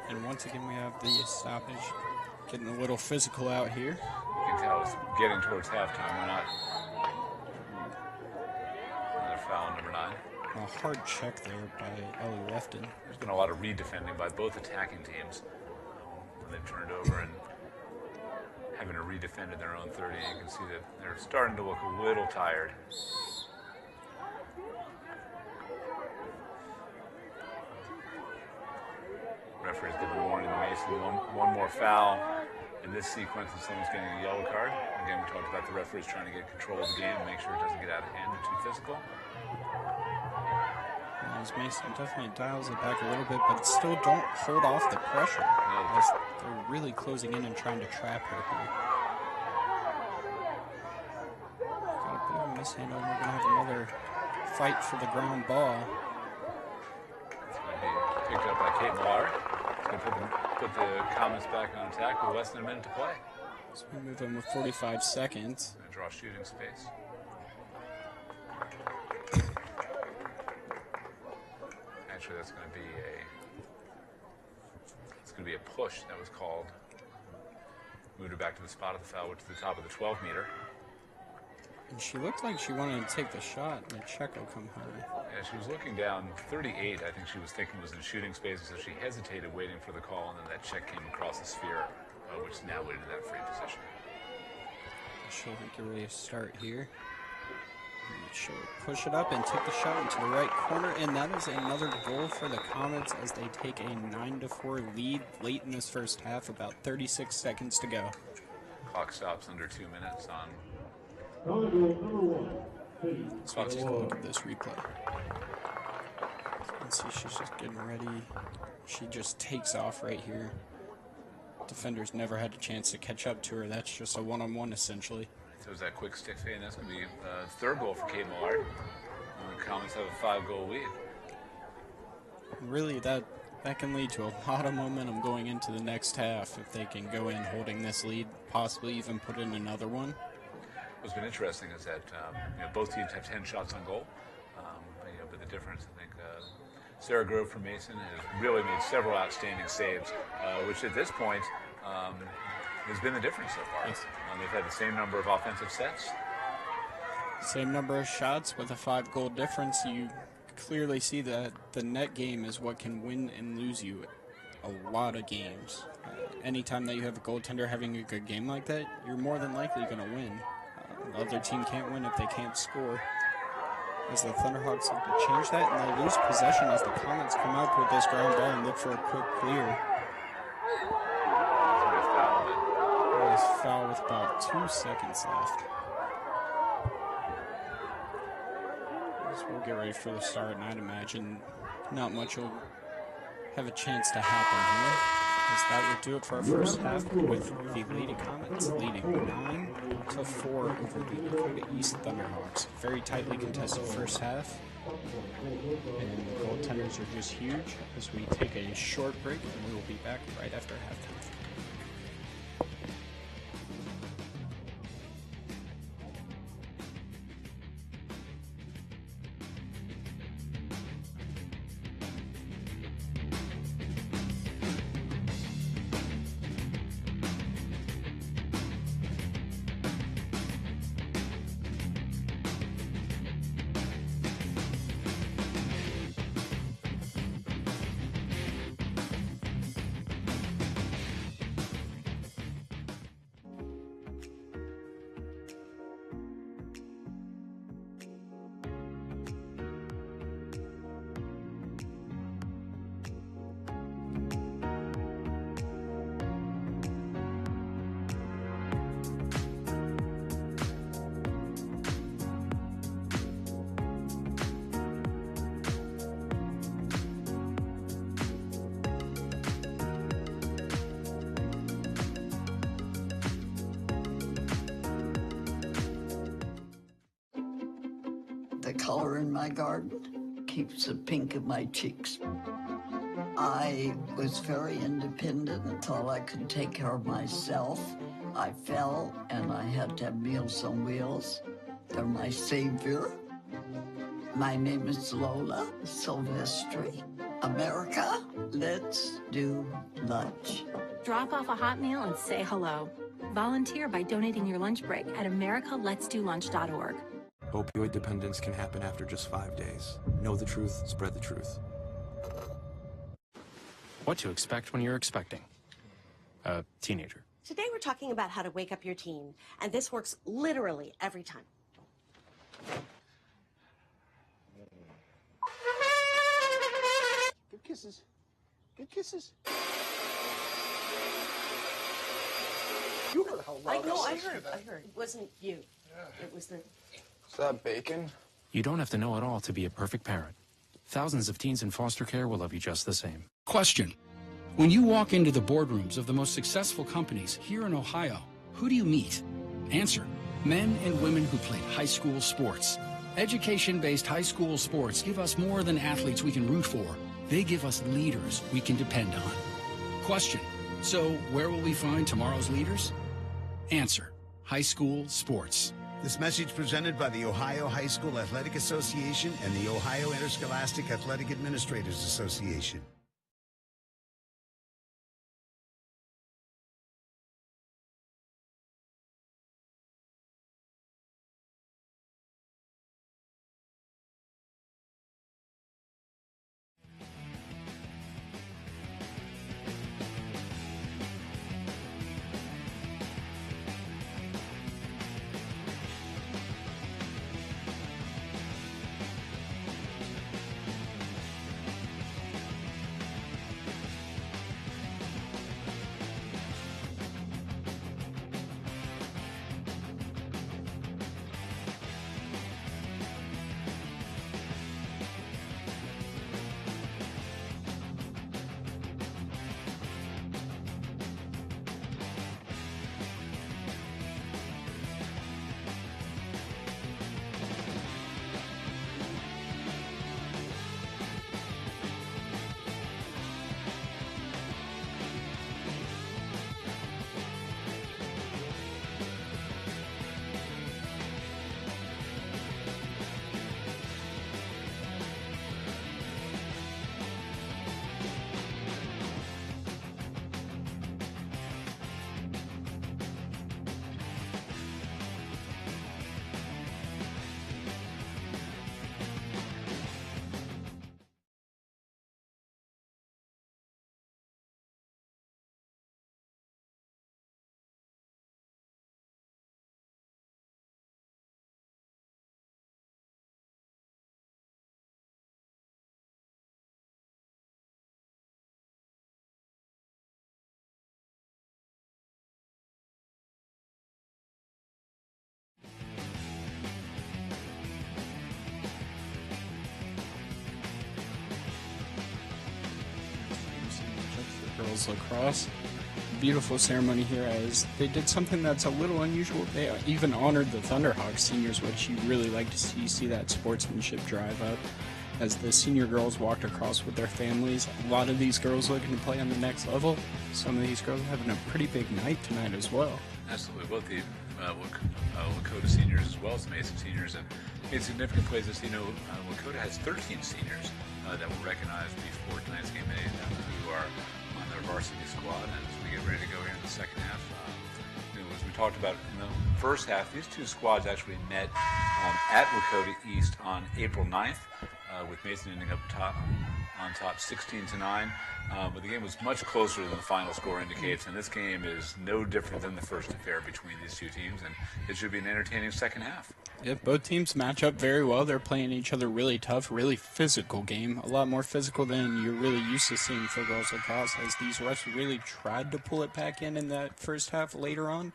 And once again we have the stoppage getting a little physical out here. You can tell it's getting towards halftime. We're not. Foul number 9. A hard check there by Ellie Lefton. There's been a lot of redefending by both attacking teams when they've turned over and having to redefend in their own 30. You can see that they're starting to look a little tired. Referee's giving warning to Mason. One more foul in this sequence, and someone's getting a yellow card. Again, we talked about the referees trying to get control of the game, make sure it doesn't get out of hand and too physical. As Mason definitely dials it back a little bit, but still don't hold off the pressure. No. As they're really closing in and trying to trap her here. Got a bit of a mishandle, and we're going to have another fight for the ground ball. It's going to be picked up by Kate Millar. It's going to put the Comets back on attack with less than a minute to play. So we move in with 45 seconds. Going to draw shooting space. Actually, that's going to be a push that was called. Moved her back to the spot of the foul, which is the top of the 12-meter. And she looked like she wanted to take the shot, and Checo come home. Yeah, she was looking down 38. I think she was thinking was in shooting space, so she hesitated, waiting for the call, and then that check came across the sphere, which now went into that free position. She'll get ready to start here. She'll push it up and take the shot into the right corner, and that is another goal for the Comets as they take a 9-4 lead late in this first half, about 36 seconds to go. Clock stops under 2 minutes on. So let's take a look at this replay. You can see she's just getting ready. She just takes off right here. Defenders never had a chance to catch up to her. That's just a one-on-one essentially. So it was that quick stick fade, and that's going to be the third goal for Kate Millard. And the Comets have a 5-goal lead. Really, that can lead to a lot of momentum going into the next half if they can go in holding this lead, possibly even put in another one. What's been interesting is that both teams have 10 shots on goal, but the difference, I think, Sarah Grove from Mason has really made several outstanding saves, which at this point has been the difference so far. Yes. They've had the same number of offensive sets. Same number of shots with a 5-goal difference. You clearly see that the net game is what can win and lose you a lot of games. Anytime that you have a goaltender having a good game like that, you're more than likely going to win. The other team can't win if they can't score. As the Thunderhawks have to change that, and they lose possession as the Comets come out with this ground ball and look for a quick clear. Foul with about 2 seconds left. So we'll get ready for the start, and I'd imagine not much will have a chance to happen here, as that will do it for our first half, with the Lady Comets leading 9-4 over the Lakota East Thunderhawks. Very tightly contested first half, and the goaltenders are just huge. As we take a short break, and we will be back right after halftime. The color in my garden keeps the pink in my cheeks. I was very independent, thought I could take care of myself. I fell and I had to have Meals on Wheels. They're my savior. My name is Lola Silvestri. America, let's do lunch. Drop off a hot meal and say hello. Volunteer by donating your lunch break at americaletsdolunch.org. Opioid dependence can happen after just 5 days. Know the truth, spread the truth. What to expect when you're expecting a teenager. Today we're talking about how to wake up your team, and this works literally every time. Good kisses. Good kisses. You heard how loud I heard. It wasn't you. Yeah. It was the... Is that bacon? You don't have to know it all to be a perfect parent. Thousands of teens in foster care will love you just the same. Question. When you walk into the boardrooms of the most successful companies here in Ohio, who do you meet? Answer. Men and women who played high school sports. Education-based high school sports give us more than athletes we can root for. They give us leaders we can depend on. Question. So where will we find tomorrow's leaders? Answer. High school sports. This message presented by the Ohio High School Athletic Association and the Ohio Interscholastic Athletic Administrators Association. Girls lacrosse. Beautiful ceremony here as they did something that's a little unusual. They even honored the Thunderhawks seniors, which you really like to see that sportsmanship drive up as the senior girls walked across with their families. A lot of these girls looking to play on the next level. Some of these girls are having a pretty big night tonight as well. Absolutely. Both the Lakota seniors as well as the Mason seniors have made significant plays. As you know, Lakota has 13 seniors that were recognized before tonight's game, who are on their varsity squad. And as we get ready to go here in the second half, as we talked about in the first half, these two squads actually met at Lakota East on April 9th, with Mason ending up on top 16-9. But the game was much closer than the final score indicates, and this game is no different than the first affair between these two teams, and it should be an entertaining second half. Yeah, both teams match up very well. They're playing each other really tough, really physical game, a lot more physical than you're really used to seeing for girls lacrosse, as these refs really tried to pull it back in that first half later on.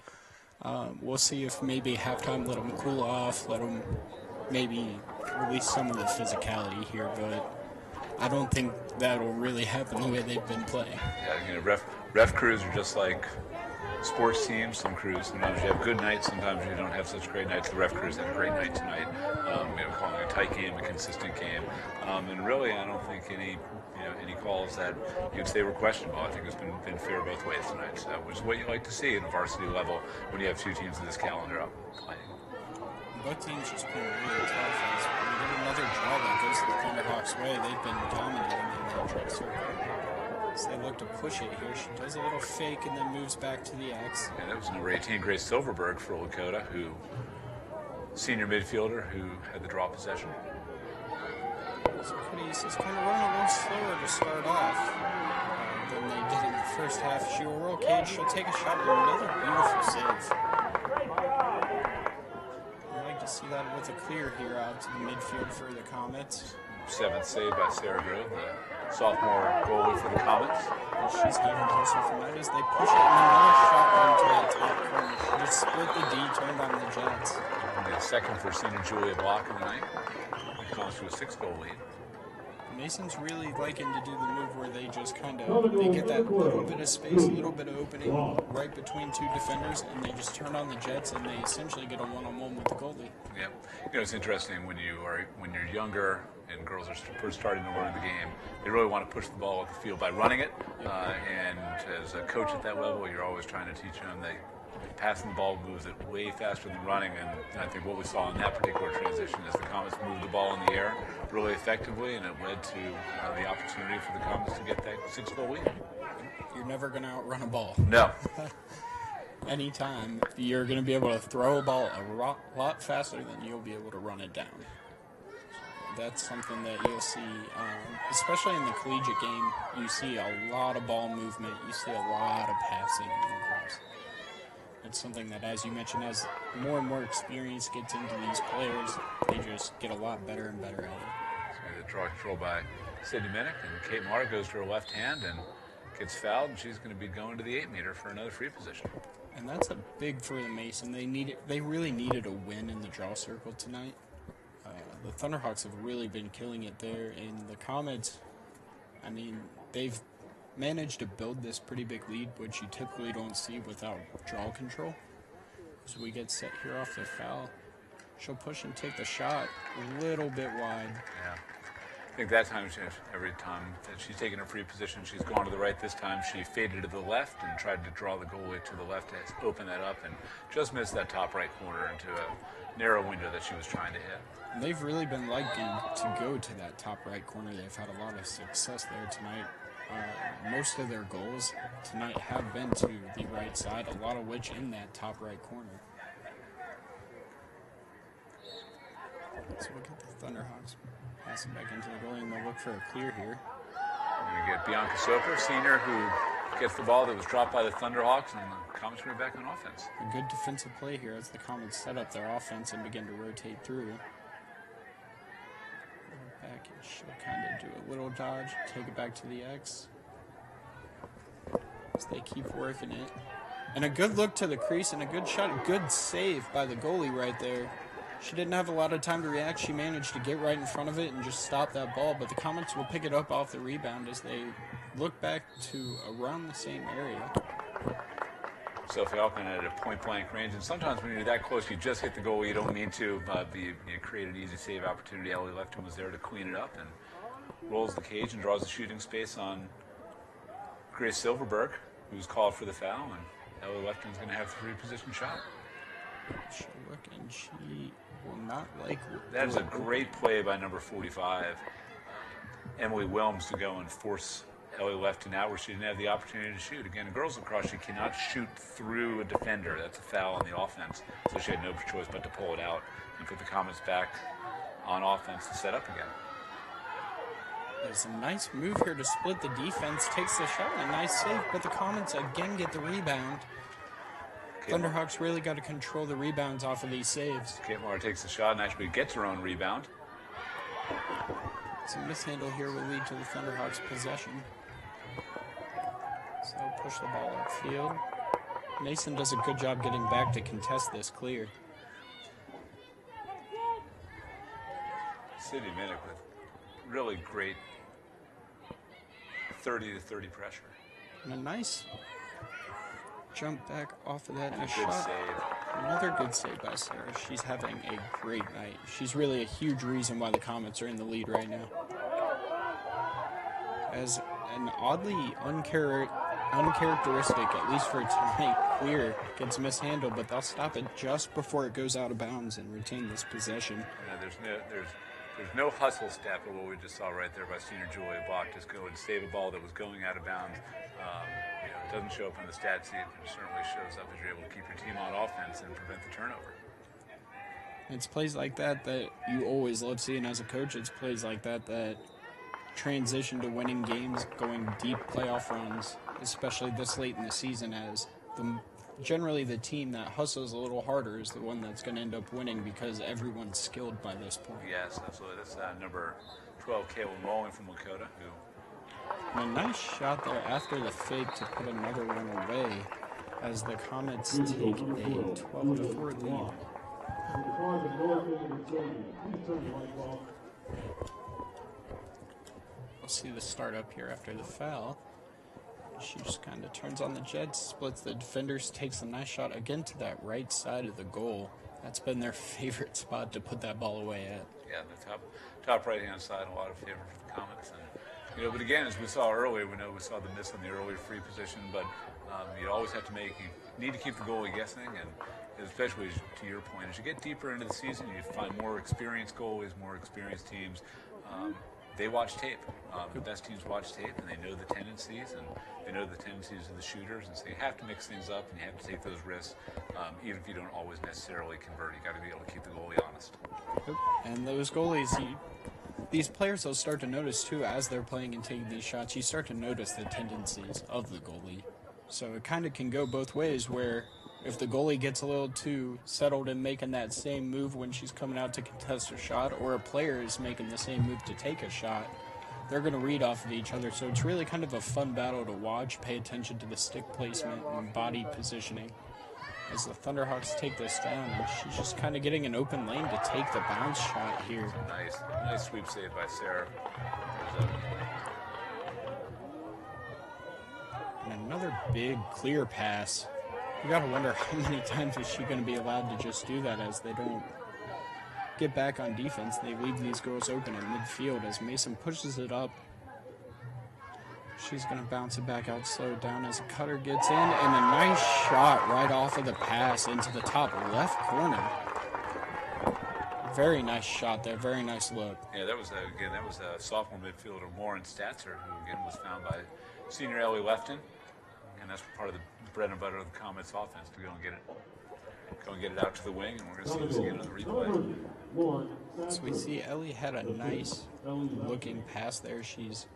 We'll see if maybe halftime let them cool off, let them maybe release some of the physicality here, but I don't think that'll really happen the way they've been playing. Yeah, ref crews are just like sports teams. Some crews, sometimes you have good nights, sometimes you don't have such great nights. The ref crews had a great night tonight. Calling a tight game, a consistent game, and really, I don't think any calls that you'd say were questionable. I think it's been fair both ways tonight. So, which is what you like to see at a varsity level when you have two teams of this calendar up playing. Both teams just playing really tough. As we get another draw that goes the Thunderhawks' way. They've been dominating in that trick circle. So they look to push it here. She does a little fake and then moves back to the X. Yeah, that was number 18, Grace Silverberg for Lakota, senior midfielder who had the draw possession. So Lakota East is kind of running a little slower to start off than they did in the first half. She will roll cage. She'll take a shot and another beautiful save. I'd like to see that with a clear here out to the midfield for the Comets. 7th save by Sarah Grove, the sophomore goalie for the Comets. And she's getting closer from that as they push it and another shot into that top corner. Just split the D, turned on the Jets. And the second for senior Julia Block of the night. It comes to a 6-goal lead. Mason's really liking to do the move where they just kind of, they get that little bit of space, a little bit of opening right between two defenders, and they just turn on the Jets, and they essentially get a one-on-one with the goalie. Yeah, you know, it's interesting when you're younger and girls are first starting to learn the game. They really want to push the ball up the field by running it, and as a coach at that level, you're always trying to teach them that passing the ball moves it way faster than running, and I think what we saw in that particular transition is the Comets moved the ball in the air really effectively, and it led to the opportunity for the Comets to get that 6-goal lead. You're never going to outrun a ball. No. Anytime, you're going to be able to throw a ball a lot faster than you'll be able to run it down. That's something that you'll see, especially in the collegiate game. You see a lot of ball movement. You see a lot of passing in lacrosse. It's something that, as you mentioned, as more and more experience gets into these players, they just get a lot better and better at it. So the draw control by Sydney Minnick, and Kate Mara goes to her left hand and gets fouled, and she's going to be going to the 8-meter for another free position. And that's a big for the Mason. They really needed a win in the draw circle tonight. The Thunderhawks have really been killing it there, and the Comets, I mean, they've managed to build this pretty big lead, which you typically don't see without draw control. So we get set here off the foul. She'll push and take the shot a little bit wide. Yeah. I think that time, every time that she's taken a free position, she's gone to the right. This time she faded to the left and tried to draw the goalie to the left to open that up and just missed that top right corner into a narrow window that she was trying to hit. They've really been liking to go to that top right corner. They've had a lot of success there tonight. Most of their goals tonight have been to the right side, a lot of which in that top right corner. So we'll get the Thunderhawks passing back into the goalie, and they'll look for a clear here. We get Bianca Soper, senior, who gets the ball that was dropped by the Thunderhawks, and the Comets are back on offense. A good defensive play here as the Comets set up their offense and begin to rotate through. Back, and she'll kind of do a little dodge, take it back to the X. As they keep working it. And a good look to the crease and a good shot, good save by the goalie right there. She didn't have a lot of time to react. She managed to get right in front of it and just stop that ball, but the Comets will pick it up off the rebound as they look back to around the same area. Sophie Alkin at a point-blank range, and sometimes when you're that close, you just hit the goal. You don't mean to, but you create an easy save opportunity. Ellie Lefton was there to clean it up and rolls the cage and draws a shooting space on Grace Silverberg, who's called for the foul, and Ellie Lefton's going to have the free position shot. She'll look, and she will not like it. That is a great play by number 45, Emily Wilms, to go and force Ellie Lefton out where she didn't have the opportunity to shoot. Again, in girls lacrosse, she cannot shoot through a defender. That's a foul on the offense. So she had no choice but to pull it out and put the Comets back on offense to set up again. There's a nice move here to split the defense. Takes the shot, a nice save, but the Comets again get the rebound. Thunderhawks really got to control the rebounds off of these saves. Kate Mara takes the shot and actually gets her own rebound. Some mishandle here will lead to the Thunderhawks' possession. So they'll push the ball upfield. Mason does a good job getting back to contest this clear. Sydney Minnick with really great 30-30 pressure. And a nice jump back off of that and a good shot. Save. Another good save by Sarah. She's having a great night. She's really a huge reason why the Comets are in the lead right now. As an oddly uncharacteristic, at least for tonight, clear gets mishandled, but they'll stop it just before it goes out of bounds and retain this possession. Yeah, there's no hustle step of what we just saw right there by senior Julia Block. Just go and save a ball that was going out of bounds. It doesn't show up in the stat sheet, but it certainly shows up as you're able to keep your team on offense and prevent the turnover. It's plays like that that you always love seeing as a coach. It's plays like that that transition to winning games, going deep playoff runs, especially this late in the season, as generally the team that hustles a little harder is the one that's going to end up winning because everyone's skilled by this point. Yes, absolutely. That's number 12, Caitlin Rowling from Lakota, who... And a nice shot there after the fake to put another one away as the Comets take a 12-4 lead. We'll see the start up here after the foul. She just kind of turns on the jet, splits the defenders, takes a nice shot again to that right side of the goal. That's been their favorite spot to put that ball away at. Yeah, the top right-hand side, a lot of favor for the Comets. And, but again, as we saw earlier, we saw the miss on the earlier free position, but you always have to you need to keep the goalie guessing, and especially to your point, as you get deeper into the season, you find more experienced goalies, more experienced teams. They watch tape. The best teams watch tape, and they know the tendencies, and they know the tendencies of the shooters, and so you have to mix things up, and you have to take those risks, even if you don't always necessarily convert. You got to be able to keep the goalie honest. And those goalies, these players will start to notice too as they're playing and taking these shots. You start to notice the tendencies of the goalie, so it kind of can go both ways. Where if the goalie gets a little too settled in making that same move when she's coming out to contest a shot, or a player is making the same move to take a shot, they're going to read off of each other. So it's really kind of a fun battle to watch. Pay attention to the stick placement and body positioning. As the Thunderhawks take this down, and she's just kind of getting an open lane to take the bounce shot here. Nice sweep save by Sarah. And another big clear pass. You gotta wonder how many times is she gonna be allowed to just do that as they don't get back on defense. They leave these girls open in midfield as Mason pushes it up. She's gonna bounce it back out, slow down as a cutter gets in, and a nice shot right off of the pass into the top left corner. Very nice shot there, very nice look. Yeah, that was a sophomore midfielder, Lauren Statzer, who again was found by senior Ellie Lefton, and that's part of the bread and butter of the Comets offense, to go and get it out to the wing, and we're going to see this again on the replay. So we see Ellie had a nice looking pass there. She's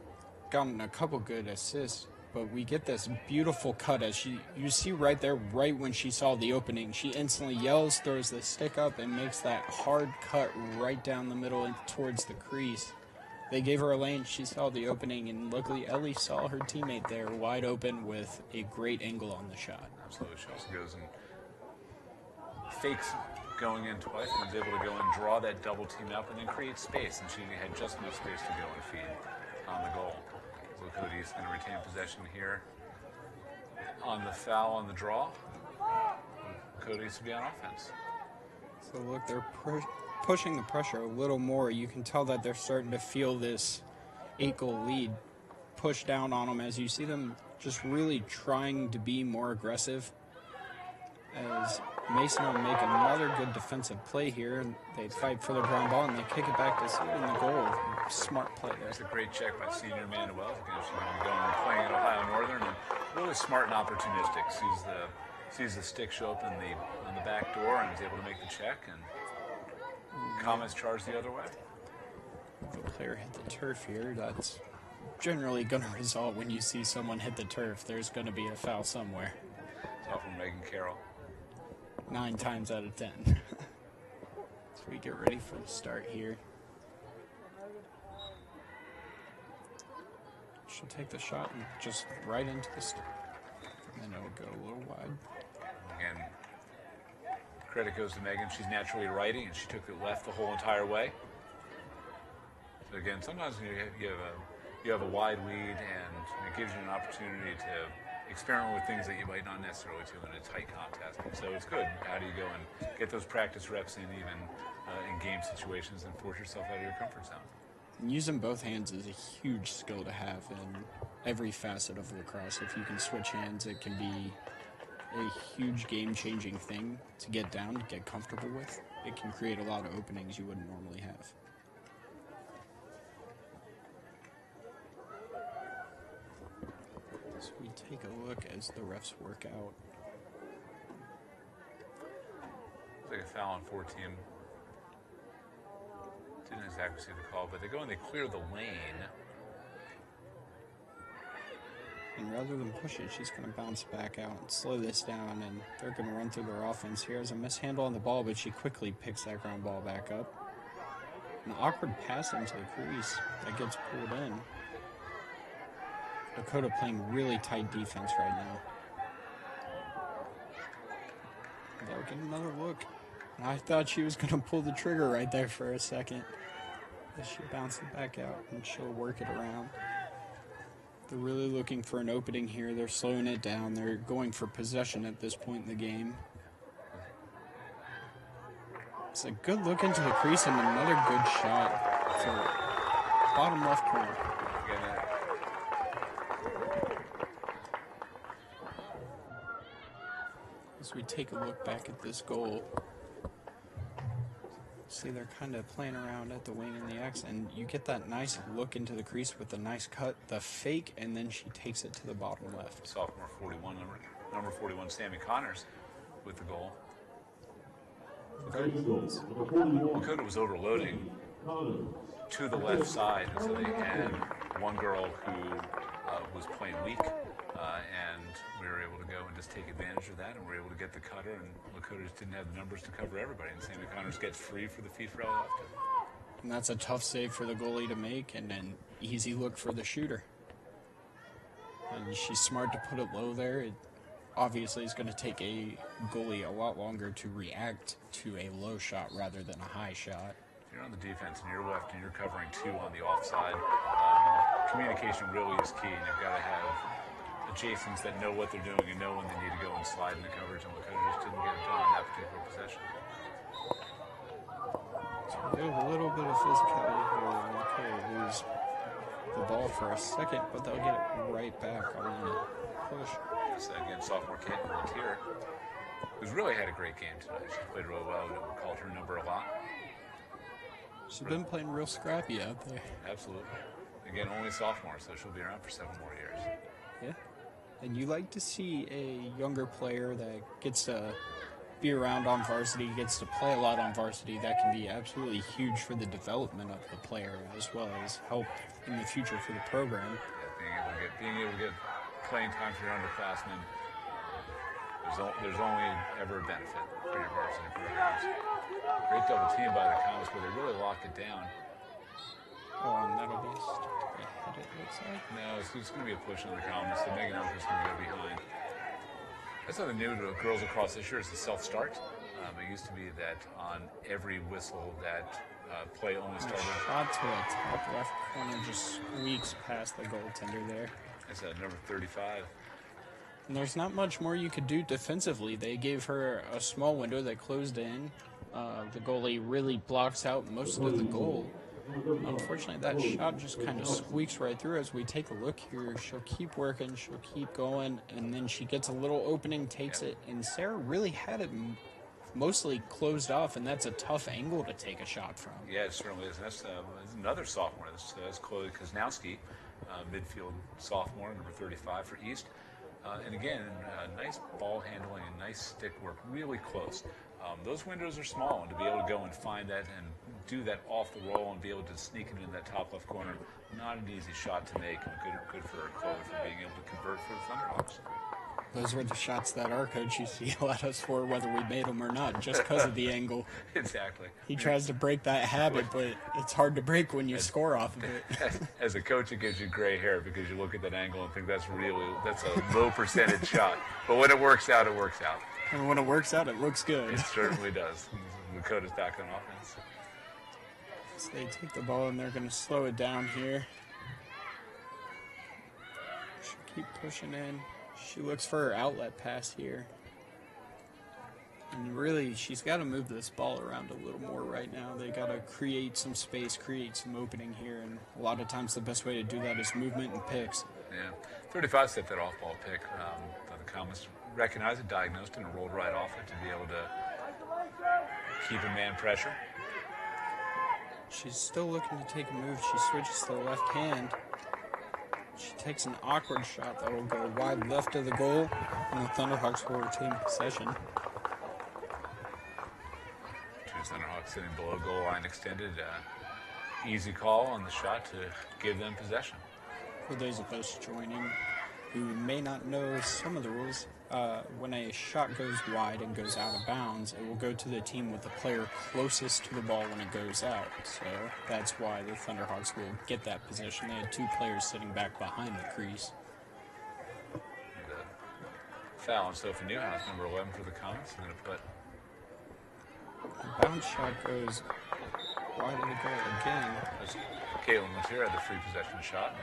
gotten a couple good assists, but we get this beautiful cut as you see right there, right when she saw the opening, she instantly yells, throws the stick up, and makes that hard cut right down the middle and towards the crease. They gave her a lane, she saw the opening, and luckily Ellie saw her teammate there wide open with a great angle on the shot. Absolutely. She also goes and fakes going in twice and was able to go and draw that double team up and then create space, and she had just enough space to go and feed on the goal. Lakota East going to retain possession here on the foul on the draw. Lakota East to be on offense. So look, they're pushing the pressure a little more. You can tell that they're starting to feel this 8-goal lead push down on them as you see them just really trying to be more aggressive. As Mason will make another good defensive play here, and they fight for the ground ball and they kick it back to Sid in the goal. Smart play there. That's a great check by senior Amanda Wells. Again, she's going to be going and playing at Ohio Northern, and really smart and opportunistic. Sees the stick show up on the back door and is able to make the check, and Comets charge the other way. If a player hit the turf here, that's generally going to result when you see someone hit the turf. There's going to be a foul somewhere. It's all from Megan Carroll. 9 times out of 10. So we get ready for the start here. She'll take the shot and just right into the stick. And then it'll go a little wide. Again, credit goes to Megan. She's naturally righty, and she took it left the whole entire way. So again, sometimes you have a wide lead, and it gives you an opportunity to experiment with things that you might not necessarily do in a tight contest. And so it's good. How do you go and get those practice reps in, even in game situations, and force yourself out of your comfort zone? And using both hands is a huge skill to have in every facet of lacrosse. If you can switch hands, it can be a huge game-changing thing to get down, to get comfortable with. It can create a lot of openings you wouldn't normally have. So we take a look as the refs work out. It's like a foul on 14. Didn't exactly see the call, but they go and they clear the lane and rather than push it, she's going to bounce back out and slow this down, and they're going to run through their offense here. As a mishandle on the ball, but she quickly picks that ground ball back up. An awkward pass into the crease that gets pulled in. Lakota playing really tight defense right now. They'll get another look. I thought she was going to pull the trigger right there for a second. But she bounced it back out, and she'll work it around. They're really looking for an opening here. They're slowing it down. They're going for possession at this point in the game. It's a good look into the crease and another good shot for bottom left corner. As we take a look back at this goal, see they're kind of playing around at the wing and the X, and you get that nice look into the crease with the nice cut, the fake, and then she takes it to the bottom left. Sophomore 41, number 41, Sammy Connors with the goal. Lakota was overloading to the left side, and so they had one girl who was playing weak, and we were able to go and just take advantage of that, and we were able to get the cutter, and Lakota just didn't have the numbers to cover everybody, and Sammy Connors gets free for the feed for left. And that's a tough save for the goalie to make, and an easy look for the shooter. And she's smart to put it low there. It obviously is going to take a goalie a lot longer to react to a low shot rather than a high shot. If you're on the defense and you're left and you're covering two on the offside, communication really is key, and you've got to have adjacents that know what they're doing and know when they need to go and slide in the coverage, and Lakota just didn't get it done in that particular possession. So we have a little bit of physicality here, and Lakota lose the ball for a second, but they'll get it right back on the push. So again, sophomore Kate Volunteer, who's really had a great game tonight. She's played really well. We called her number a lot. She's been playing real scrappy out there. Absolutely. Again, only sophomore, so she'll be around for 7 more years. Yeah. And you like to see a younger player that gets to be around on varsity, gets to play a lot on varsity. That can be absolutely huge for the development of the player, as well as help in the future for the program. Yeah, being able to get playing time for your underclassmen, there's only ever a benefit for your varsity programs. Great double team by the Comets, where they really locked it down. Oh, and that'll be ahead, it looks like. No, it's going to be a push on the Comets. The Megan Elker's going to go behind. That's something new to girls lacrosse this year is the self-start. It used to be that on every whistle that play only started. Shot to the top left corner, just squeaks past the goaltender there. That's number 35. And there's not much more you could do defensively. They gave her a small window that closed in. The goalie really blocks out most of the goal. Unfortunately, that shot just kind of squeaks right through. As we take a look here, she'll keep working, she'll keep going, and then she gets a little opening, takes it, and Sarah really had it mostly closed off, and that's a tough angle to take a shot from. Yeah, it certainly is. That's another sophomore. That's Chloe Koznowski, midfield sophomore, number 35 for East. And again, nice ball handling and nice stick work, really close. Those windows are small, and to be able to go and find that and do that off the roll and be able to sneak it in that top left corner, not an easy shot to make, and good for Chloe for being able to convert for the Thunderhawks. Those were the shots that our coach used to yell at us for, whether we made them or not, just because of the angle. Exactly. He tries to break that habit, but it's hard to break when you score off of it. As a coach, it gives you gray hair because you look at that angle and think that's a low percentage shot. But when it works out, it works out. And when it works out, it looks good. It certainly does. Lakota's back on offense. So they take the ball and they're going to slow it down here. She'll keep pushing in. She looks for her outlet pass here. And really, she's got to move this ball around a little more right now. They got to create some space, create some opening here. And a lot of times the best way to do that is movement and picks. Yeah, 35 set that off-ball pick. The Comets recognized it, diagnosed it, and rolled right off it to be able to keep a man pressure. She's still looking to take a move. She switches to the left hand. She takes an awkward shot that will go wide left of the goal, and the Thunderhawks will retain possession. Two Thunderhawks sitting below goal line extended. Easy call on the shot to give them possession. For those of us joining, who may not know some of the rules, when a shot goes wide and goes out of bounds, it will go to the team with the player closest to the ball when it goes out. So that's why the Thunderhawks will get that position. They had 2 players sitting back behind the crease. Foul on Sophie Newhouse, number 11 for the Comets. I'm going to put... The bounce shot goes wide of the goal again. Caitlin Latier had the free possession shot.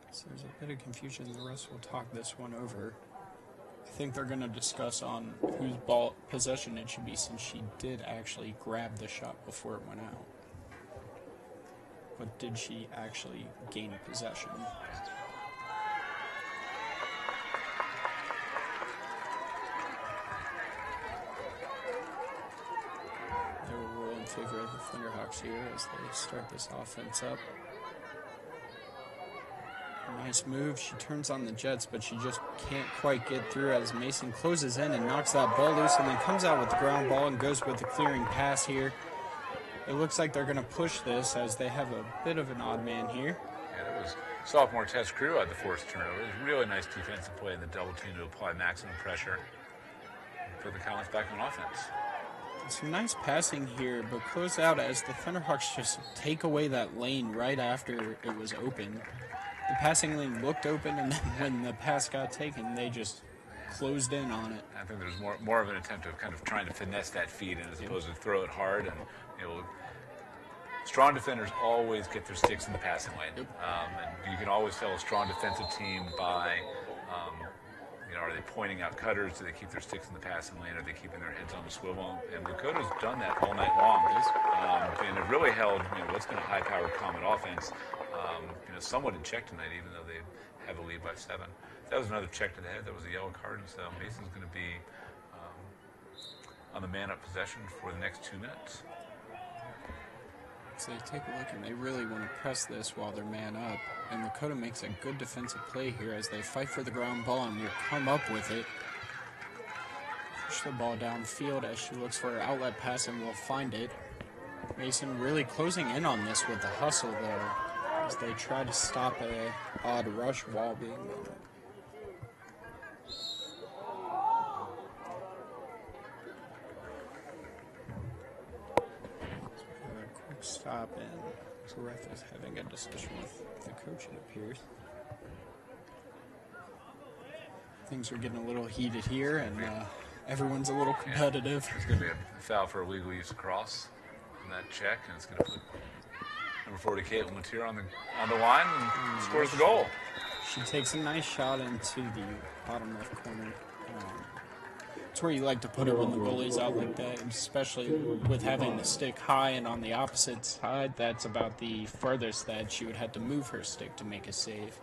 So there's a bit of confusion. The rest will talk this one over. I think they're going to discuss on whose ball possession it should be, since she did actually grab the shot before it went out. But did she actually gain possession? They will roll in favor of the Thunderhawks here as they start this offense up. Nice move. She turns on the Jets, but she just can't quite get through as Mason closes in and knocks that ball loose and then comes out with the ground ball and goes with the clearing pass here. It looks like they're going to push this as they have a bit of an odd man here. Yeah, that was sophomore Tess Crew had the forced turnover. It was really nice defensive play in the double team to apply maximum pressure and put the Comets back on offense. Some nice passing here, but close out as the Thunderhawks just take away that lane right after it was open. The passing lane looked open, and then when the pass got taken, they just closed in on it. I think there's more of an attempt of kind of trying to finesse that feed as opposed to throw it hard. And strong defenders always get their sticks in the passing lane. And you can always tell a strong defensive team by, are they pointing out cutters? Do they keep their sticks in the passing lane? Are they keeping their heads on the swivel? And Lakota's done that all night long. And it really held, what's been a high-powered Comet offense, somewhat in check tonight, even though they have a lead by 7. That was another check to the head. That was a yellow card, and so Mason's going to be on the man-up possession for the next 2 minutes. So they take a look, and they really want to press this while they're man up. And Lakota makes a good defensive play here as they fight for the ground ball and will come up with it. Push the ball downfield as she looks for her outlet pass and will find it. Mason really closing in on this with the hustle, though, as they try to stop a odd rush while being man up. Stop, and the ref is having a discussion with the coach, it appears. Things are getting a little heated here, and everyone's a little competitive. It's going to be a foul for illegal use of cross on that check, and it's going to put number 40 Caitlin Latier on the line and scores the goal. She takes a nice shot into the bottom left corner. It's where you like to put it when the goalie's out like that, especially with having the stick high, and on the opposite side, that's about the furthest that she would have to move her stick to make a save.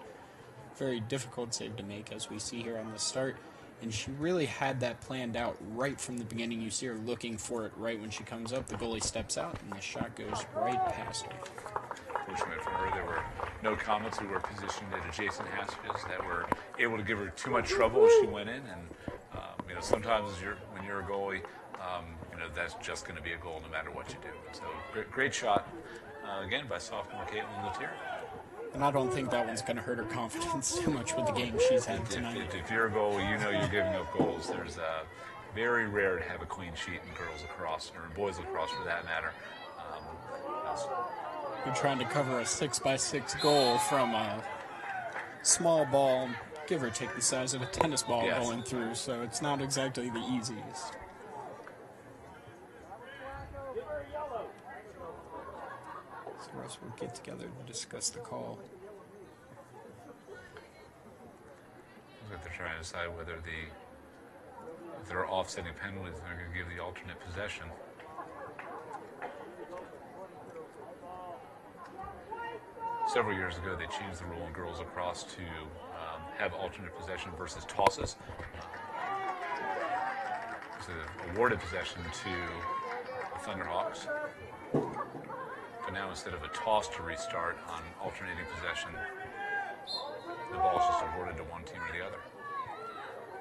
Very difficult save to make, as we see here on the start, and she really had that planned out right from the beginning. You see her looking for it right when she comes up. The goalie steps out, and the shot goes right past her. Fortunately for her, there were no Comets who were positioned at adjacent hashes that were able to give her too much trouble as she went in, and sometimes when you're a goalie, that's just going to be a goal no matter what you do. And so great shot, again, by sophomore Caitlin Latier. And I don't think that one's going to hurt her confidence too much with the game she's had tonight. If you're a goalie, you're giving up goals. There's very rare to have a clean sheet in girls lacrosse, or in boys lacrosse for that matter. You're trying to cover a 6x6 goal from a small ball, give or take the size of a tennis ball going through, so it's not exactly the easiest. So the rest will get together to discuss the call. Looks like they're trying to decide whether if there are offsetting penalties, they're going to give the alternate possession. Several years ago, they changed the rule in girls lacrosse to have alternate possession versus tosses. So they awarded possession to the Thunderhawks. But now, instead of a toss to restart on alternating possession, the ball is just awarded to one team or the other.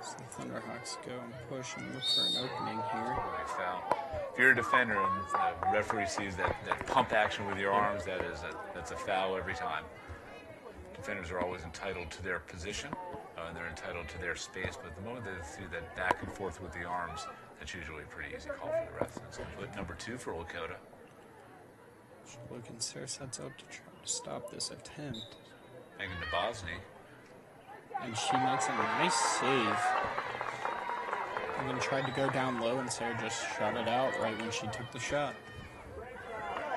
So the Thunderhawks go and push and look for an opening here. Foul. If you're a defender and the referee sees that pump action with your arms, that's a foul every time. defenders are always entitled to their position, and they're entitled to their space, but the moment they see that back and forth with the arms, that's usually a pretty easy call for the refs. It's complete number 2 for Lakota. Logan Sarah sets out to try to stop this attempt. Megan DeBosny. And she makes a nice save. Logan tried to go down low, and Sarah just shot it out right when she took the shot.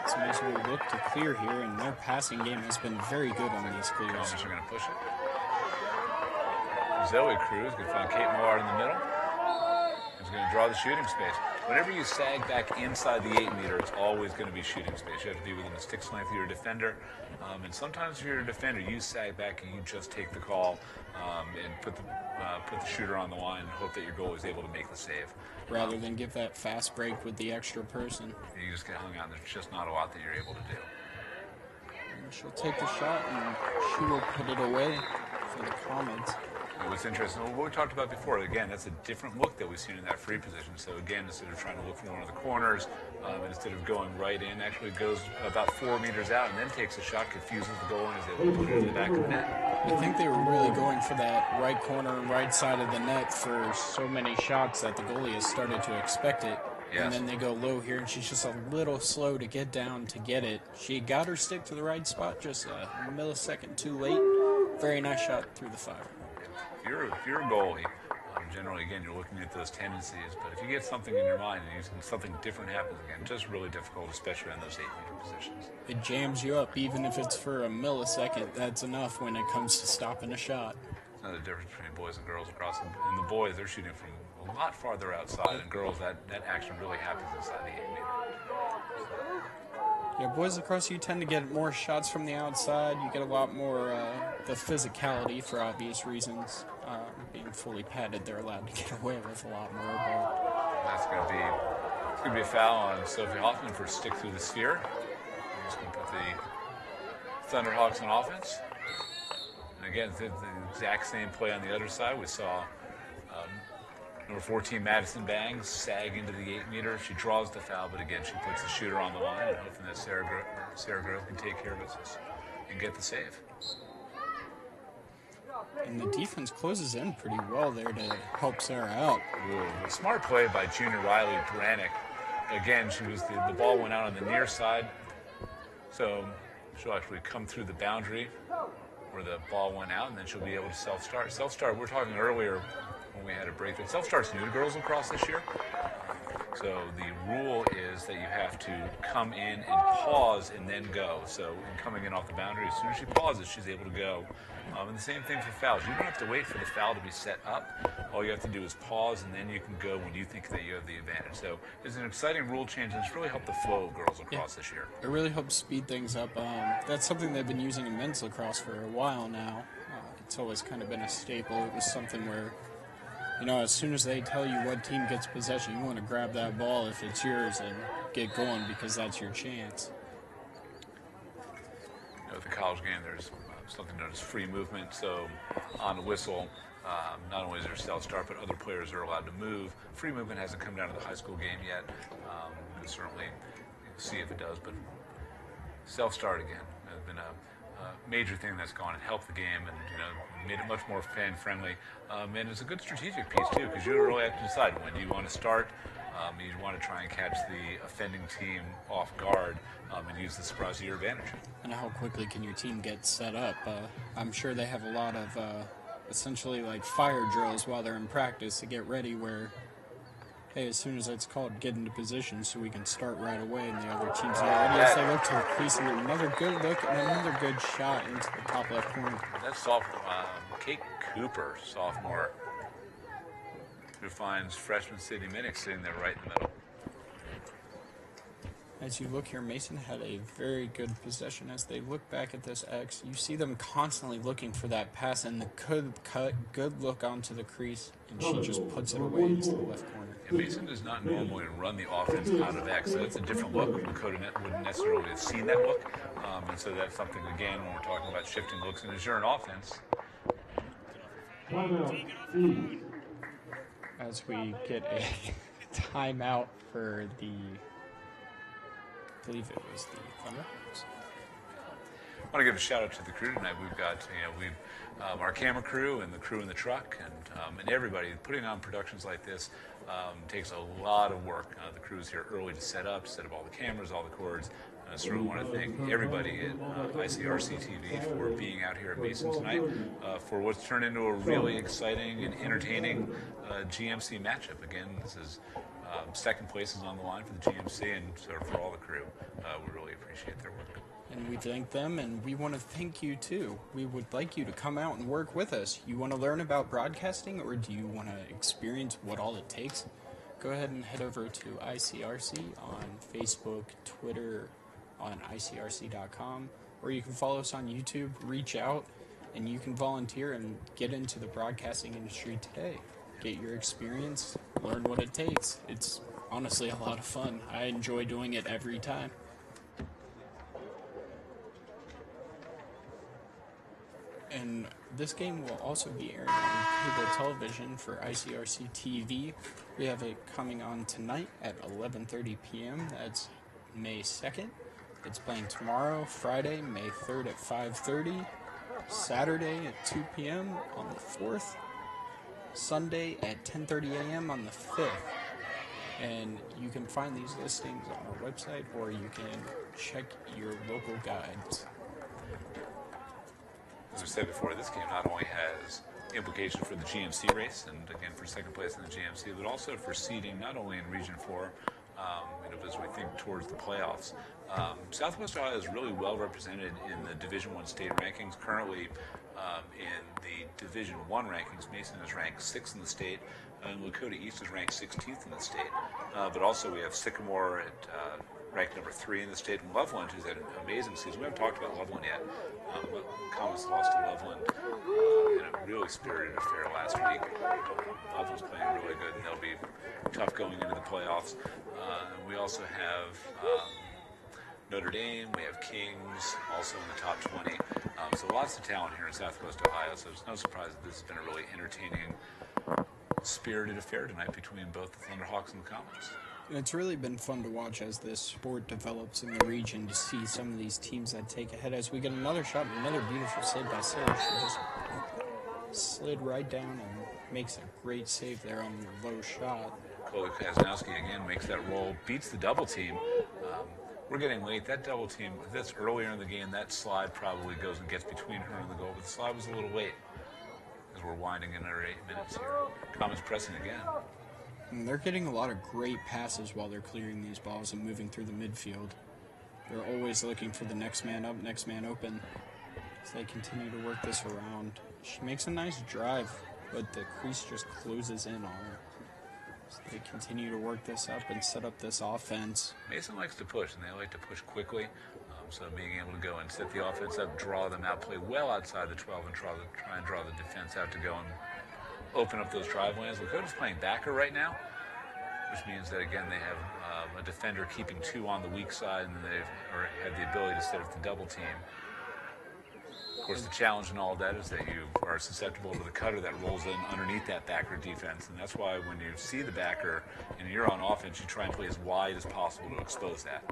So Mason will look to clear here, and their passing game has been very good on these clears. Comets are going to push it. Zoe Cruz going to find Kate Millard in the middle. Is going to draw the shooting space. Whenever you sag back inside the 8-meter, it's always going to be shooting space. You have to be within a stick's length of your defender. And sometimes if you're a defender, you sag back and you just take the call and put the shooter on the line and hope that your goalie is able to make the save. Rather than give that fast break with the extra person. You just get hung out. There's just not a lot that you're able to do. And she'll take the shot and she will put it away for the Comets. What's interesting, what we talked about before, again, that's a different look that we've seen in that free position. So again, instead of trying to look for one of the corners, and instead of going right in, actually goes about 4 meters out and then takes a shot, confuses the goal, and is able to put it in the back of the net. I think they were really going for that right corner and right side of the net for so many shots that the goalie has started to expect it. Yes. And then they go low here, and she's just a little slow to get down to get it. She got her stick to the right spot just a millisecond too late. Very nice shot through the fire. If you're a goalie, generally, again, you're looking at those tendencies, but if you get something in your mind and something different happens again, just really difficult, especially on those 8-meter positions. It jams you up, even if it's for a millisecond. That's enough when it comes to stopping a shot. It's not the difference between boys and girls across them. And the boys, they're shooting from a lot farther outside, and girls, that action really happens inside the 8-meter. Yeah, boys across, you tend to get more shots from the outside. You get a lot more the physicality for obvious reasons. Being fully padded, they're allowed to get away with a lot more. But that's going to be a foul on Sophie Hoffman for stick through the sphere. I'm just going to put the Thunderhawks on offense. And again, the exact same play on the other side. We saw number 14, Madison Bangs, sag into the 8-meter. She draws the foul, but again, she puts the shooter on the line, and hoping that Sarah Grove can take care of business and get the save. And the defense closes in pretty well there to help Sarah out. Ooh, a smart play by junior Riley Brannick. Again, the ball went out on the near side, so she'll actually come through the boundary where the ball went out, and then she'll be able to self-start. Self-start, we're talking earlier when we had a break that self-start's new to girls lacrosse this year. So the rule is that you have to come in and pause and then go. So in coming in off the boundary, as soon as she pauses, she's able to go. And the same thing for fouls. You don't have to wait for the foul to be set up. All you have to do is pause, and then you can go when you think that you have the advantage. So it's an exciting rule change, and it's really helped the flow of girls lacrosse this year. It really helps speed things up. That's something they've been using in men's lacrosse for a while now. It's always kind of been a staple. It was something where, you know, as soon as they tell you what team gets possession, you want to grab that ball if it's yours and get going because that's your chance. You know, at the college game, there's something known as free movement. So on the whistle, not only is there self-start, but other players are allowed to move. Free movement hasn't come down to the high school game yet. We'll certainly see if it does, but self-start again has been a major thing that's gone and helped the game, and made it much more fan-friendly. And it's a good strategic piece too, because you really have to decide when do you want to start. You want to try and catch the offending team off guard and use the surprise to your advantage. And how quickly can your team get set up? I'm sure they have a lot of essentially like fire drills while they're in practice to get ready where, hey, as soon as it's called, get into position so we can start right away, and the other team's not ready as they look to the crease, and another good look and another good shot into the top left corner. That's sophomore, Kate Cooper, sophomore, who finds freshman Sydney Minnick sitting there right in the middle. As you look here, Mason had a very good possession. As they look back at this X, you see them constantly looking for that pass and the good cut, good look onto the crease, and she just puts it away into the left corner. And Mason does not normally run the offense out of X, so that's a different look. Lakota wouldn't necessarily have seen that look, and so that's something, again, when we're talking about shifting looks, and as you're an offense. As we get a timeout for the, I believe it was the Thunderhawks. want to give a shout out to the crew tonight. We've got, our camera crew and the crew in the truck and everybody. Putting on productions like this takes a lot of work. The crew's here early to set up all the cameras, all the cords. I certainly want to thank everybody at ICRC-TV for being out here at Mason tonight for what's turned into a really exciting and entertaining GMC matchup. Again, this is second place is on the line for the GMC and so for all the crew. We really appreciate their work. And we thank them, and we want to thank you too. We would like you to come out and work with us. You want to learn about broadcasting, or do you want to experience what all it takes? Go ahead and head over to ICRC on Facebook, Twitter, on ICRC.com, or you can follow us on YouTube, reach out, and you can volunteer and get into the broadcasting industry today. Get your experience, learn what it takes. It's honestly a lot of fun. I enjoy doing it every time. And this game will also be airing on cable television for ICRC-TV. We have it coming on tonight at 11:30 p.m. That's May 2nd. It's playing tomorrow, Friday, May 3rd at 5:30, Saturday at 2 p.m. on the 4th, Sunday at 10:30 a.m. on the 5th. And you can find these listings on our website, or you can check your local guides. As we said before, this game not only has implications for the GMC race, and again for second place in the GMC, but also for seeding not only in Region 4, as we think towards the playoffs. Southwest Ohio is really well represented in the Division I state rankings. Currently, in the Division I rankings, Mason is ranked 6th in the state, and Lakota East is ranked 16th in the state. But also we have Sycamore at ranked number 3 in the state, and Loveland, who's had an amazing season. We haven't talked about Loveland yet. Comets lost to Loveland in a really spirited affair last week. Loveland's playing really good, and they'll be tough going into the playoffs. We also have Notre Dame, we have Kings, also in the top 20. So lots of talent here in Southwest Ohio, so it's no surprise that this has been a really entertaining, spirited affair tonight between both the Thunderhawks and the Comets. And it's really been fun to watch as this sport develops in the region, to see some of these teams that take ahead. As we get another shot, another beautiful save by Sarah. She just slid right down and makes a great save there on the low shot. Chloe Kaznowski again makes that roll, beats the double team. We're getting late. That double team, that's earlier in the game, that slide probably goes and gets between her and the goal, but the slide was a little late as we're winding in our 8 minutes here. Comets pressing again. And they're getting a lot of great passes while they're clearing these balls and moving through the midfield. They're always looking for the next man up, next man open, as they continue to work this around. She makes a nice drive, but the crease just closes in on her. So they continue to work this up and set up this offense. Mason likes to push, and they like to push quickly. So being able to go and set the offense up, draw them out, play well outside the 12, and try and draw the defense out to go and open up those drive lanes. Lakota's playing backer right now, which means that, again, they have a defender keeping 2 on the weak side, and then they have the ability to set up the double team. Of course, the challenge in all of that is that you are susceptible to the cutter that rolls in underneath that backer defense, and that's why when you see the backer and you're on offense, you try and play as wide as possible to expose that.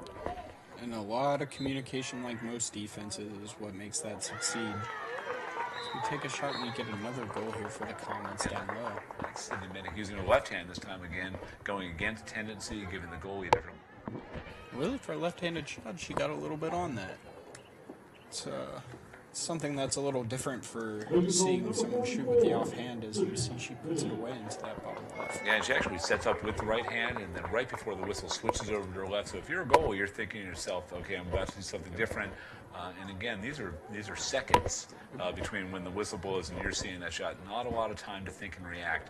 And a lot of communication, like most defenses, is what makes that succeed. So we take a shot and we get another goal here for the Comets down low. Sydney Minnick using her left hand this time again, going against tendency, giving the goalie different. Really, for a left-handed shot, she got a little bit on that. It's something that's a little different for seeing someone shoot with the offhand. As you see, she puts it away into that bottom left. Yeah, and she actually sets up with the right hand, and then right before the whistle switches over to her left. So if you're a goalie, you're thinking to yourself, okay, I'm about to do something different. And again, these are seconds between when the whistle blows and you're seeing that shot. Not a lot of time to think and react.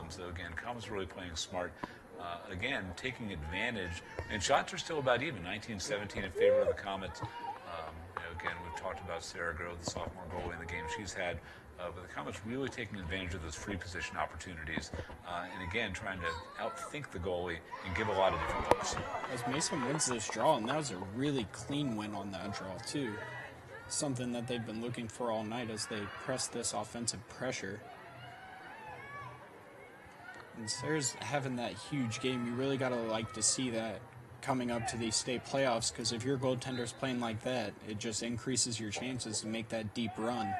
So again, Comets really playing smart. Again, taking advantage, and shots are still about even, 19-17 in favor of the Comets. Again, we've talked about Sarah Grove, the sophomore goalie in the game she's had, but the Comets really taking advantage of those free position opportunities, and again, trying to outthink the goalie and give a lot of different looks. As Mason wins this draw, and that was a really clean win on that draw, too. Something that they've been looking for all night as they press this offensive pressure. And Sarah's having that huge game. You really got to like to see that coming up to these state playoffs, because if your goaltender's playing like that, it just increases your chances to make that deep run,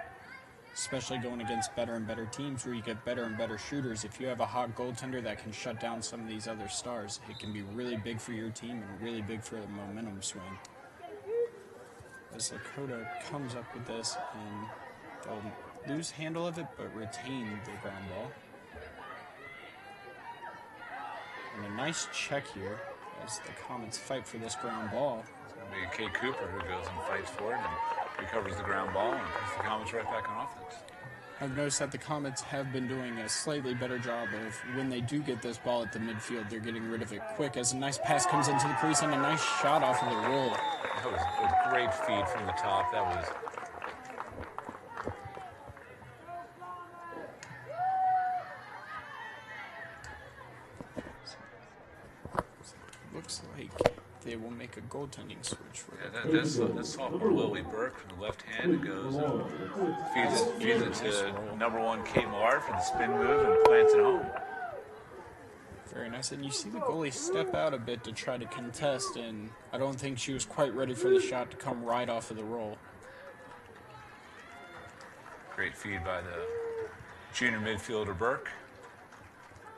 especially going against better and better teams where you get better and better shooters. If you have a hot goaltender that can shut down some of these other stars, it can be really big for your team and really big for the momentum swing. As Lakota comes up with this, and they'll lose handle of it but retain the ground ball. And a nice check here as the Comets fight for this ground ball. It's going to be Kate Cooper who goes and fights for it and recovers the ground ball and puts the Comets right back on offense. I've noticed that the Comets have been doing a slightly better job of, when they do get this ball at the midfield, they're getting rid of it quick as a nice pass comes into the crease and a nice shot off of the roll. That was a great feed from the top. That was... Looks like they will make a goaltending switch for This sophomore Lily Burke from the left hand goes and feeds it to number 1 Kate Millard for the spin move and plants it home. Very nice, and you see the goalie step out a bit to try to contest, and I don't think she was quite ready for the shot to come right off of the roll. Great feed by the junior midfielder Burke.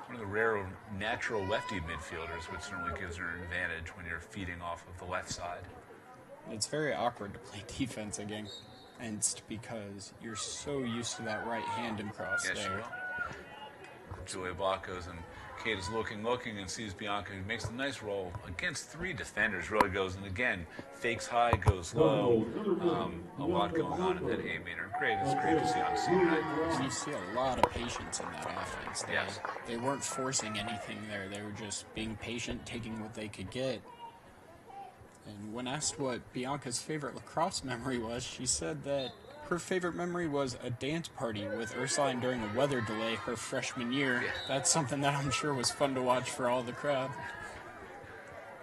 One of the rare natural lefty midfielders, which certainly gives her an advantage when you're feeding off of the left side. It's very awkward to play defense against because you're so used to that right hand and cross there. She will. Julia Block goes and Kate is looking and sees Bianca, who makes a nice roll against 3 defenders, really goes, and again, fakes high, goes low. A lot going on in that A-meter. It's great to see on senior night. And you see a lot of patience in that offense. They weren't forcing anything there. They were just being patient, taking what they could get. And when asked what Bianca's favorite lacrosse memory was, she said that her favorite memory was a dance party with Ursuline during a weather delay her freshman year. That's something that I'm sure was fun to watch for all the crowd.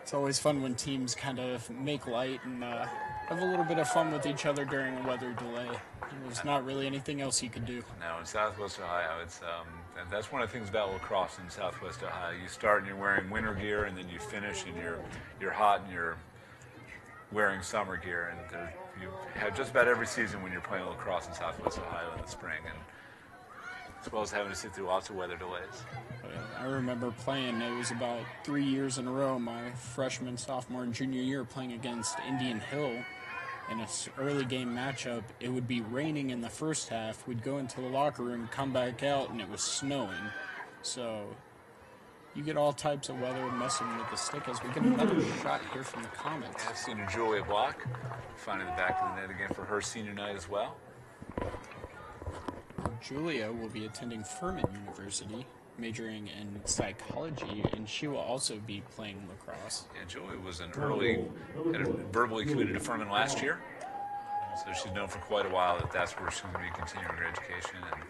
It's always fun when teams kind of make light and have a little bit of fun with each other during a weather delay. There's not really anything else you can do. No, in Southwest Ohio, it's that's one of the things about lacrosse in Southwest Ohio. You start and you're wearing winter gear, and then you finish and you're hot and you're wearing summer gear, and you have just about every season when you're playing lacrosse in Southwest Ohio in the spring, and as well as having to sit through lots of weather delays. I remember playing, it was about 3 years in a row, my freshman, sophomore, and junior year, playing against Indian Hill in an early game matchup. It would be raining in the first half. We'd go into the locker room, come back out, and it was snowing. So you get all types of weather messing with the stick as we get another shot here from the Comets. Yeah, senior Julia Block finding the back of the net again for her senior night as well. Julia will be attending Furman University, majoring in psychology, and she will also be playing lacrosse. Yeah, Julia was had verbally committed to Furman last year, so she's known for quite a while that that's where she's going to be continuing her education, and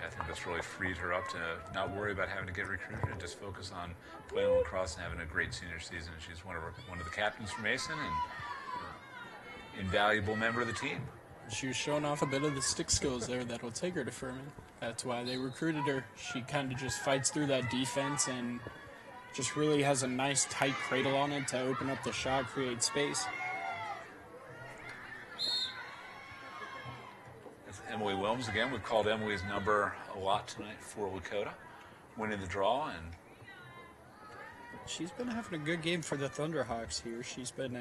I think that's really freed her up to not worry about having to get recruited and just focus on playing lacrosse and having a great senior season. She's one of the captains for Mason and an invaluable member of the team. She was showing off a bit of the stick skills there that will take her to Furman. That's why they recruited her. She kind of just fights through that defense and just really has a nice tight cradle on it to open up the shot, create space. That's Emily Wilms again. We've called Emily's number a lot tonight for Lakota, winning the draw, and she's been having a good game for the Thunderhawks here. She's been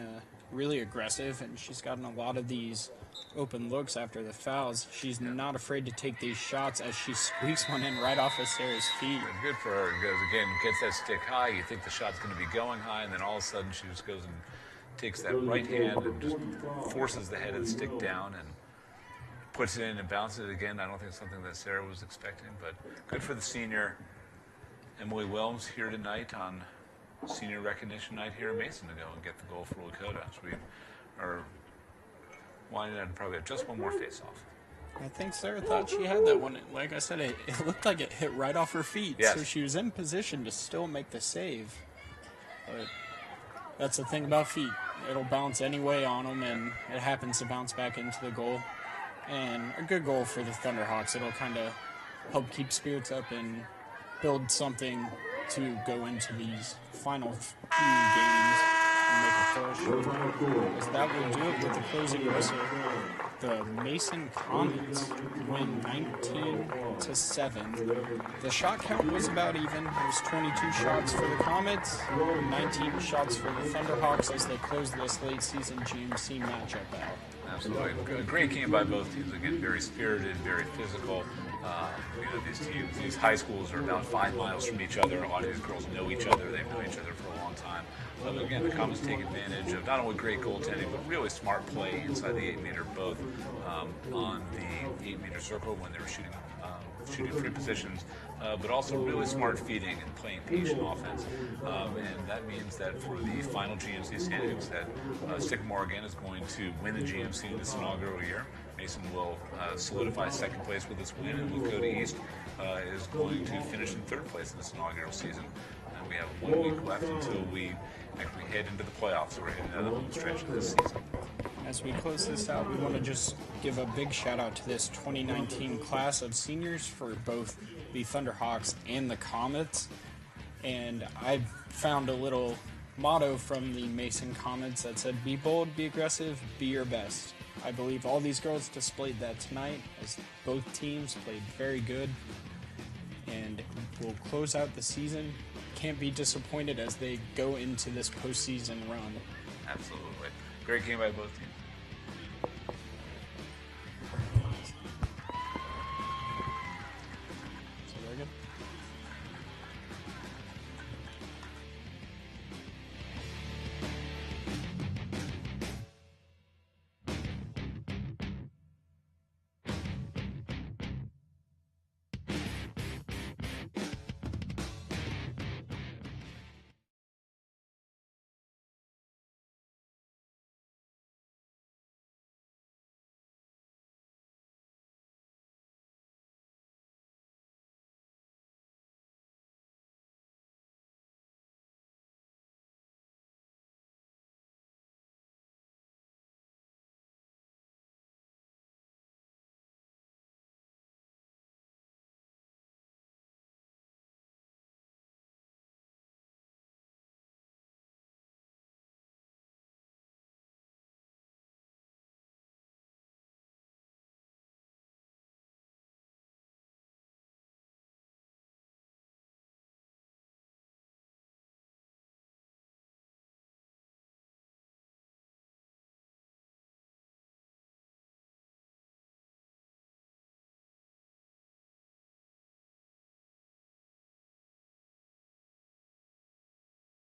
really aggressive, and she's gotten a lot of these open looks after the fouls. She's not afraid to take these shots as she squeaks one in right off of Sarah's feet. Good for her. Goes again, gets that stick high. You think the shot's going to be going high, and then all of a sudden she just goes and takes that right hand and just forces the head of the stick down and puts it in and bounces it again. I don't think it's something that Sarah was expecting, but good for the senior Emily Wilms here tonight on senior recognition night here in Mason to go and get the goal for Lakota. So we are winding up and probably have just one more face-off. I think Sarah thought she had that one. Like I said, it looked like it hit right off her feet. Yes. So she was in position to still make the save. But that's the thing about feet. It'll bounce any way on them, and it happens to bounce back into the goal. And a good goal for the Thunderhawks. It'll kind of help keep spirits up and build something to go into these final few games. push, as that will do it with the closing whistle. The Mason Comets win 19-7. The shot count was about even. It was 22 shots for the Comets, 19 shots for the Thunderhawks as they closed this late season GMC matchup out. Absolutely. A great game by both teams. Again, very spirited, very physical. These teams, these high schools are about 5 miles from each other. A lot of these girls know each other. They've known each other for a long time. But again, the Comets take advantage of not only great goaltending, but really smart play inside the 8-meter, both on the 8-meter circle when they were shooting free positions, but also really smart feeding and playing patient offense. And that means that for the final GMC standings, that Sycamore again is going to win the GMC this inaugural year. Mason will solidify second place with this win, and Lakota East is going to finish in third place in this inaugural season. And we have 1 week left until we actually head into the playoffs. So we're heading into the home stretch of this season. As we close this out, we want to just give a big shout out to this 2019 class of seniors for both the Thunderhawks and the Comets. And I found a little motto from the Mason Comets that said, "Be bold, be aggressive, be your best." I believe all these girls displayed that tonight, as both teams played very good. And we'll close out the season. Can't be disappointed as they go into this postseason run. Absolutely. Great game by both teams.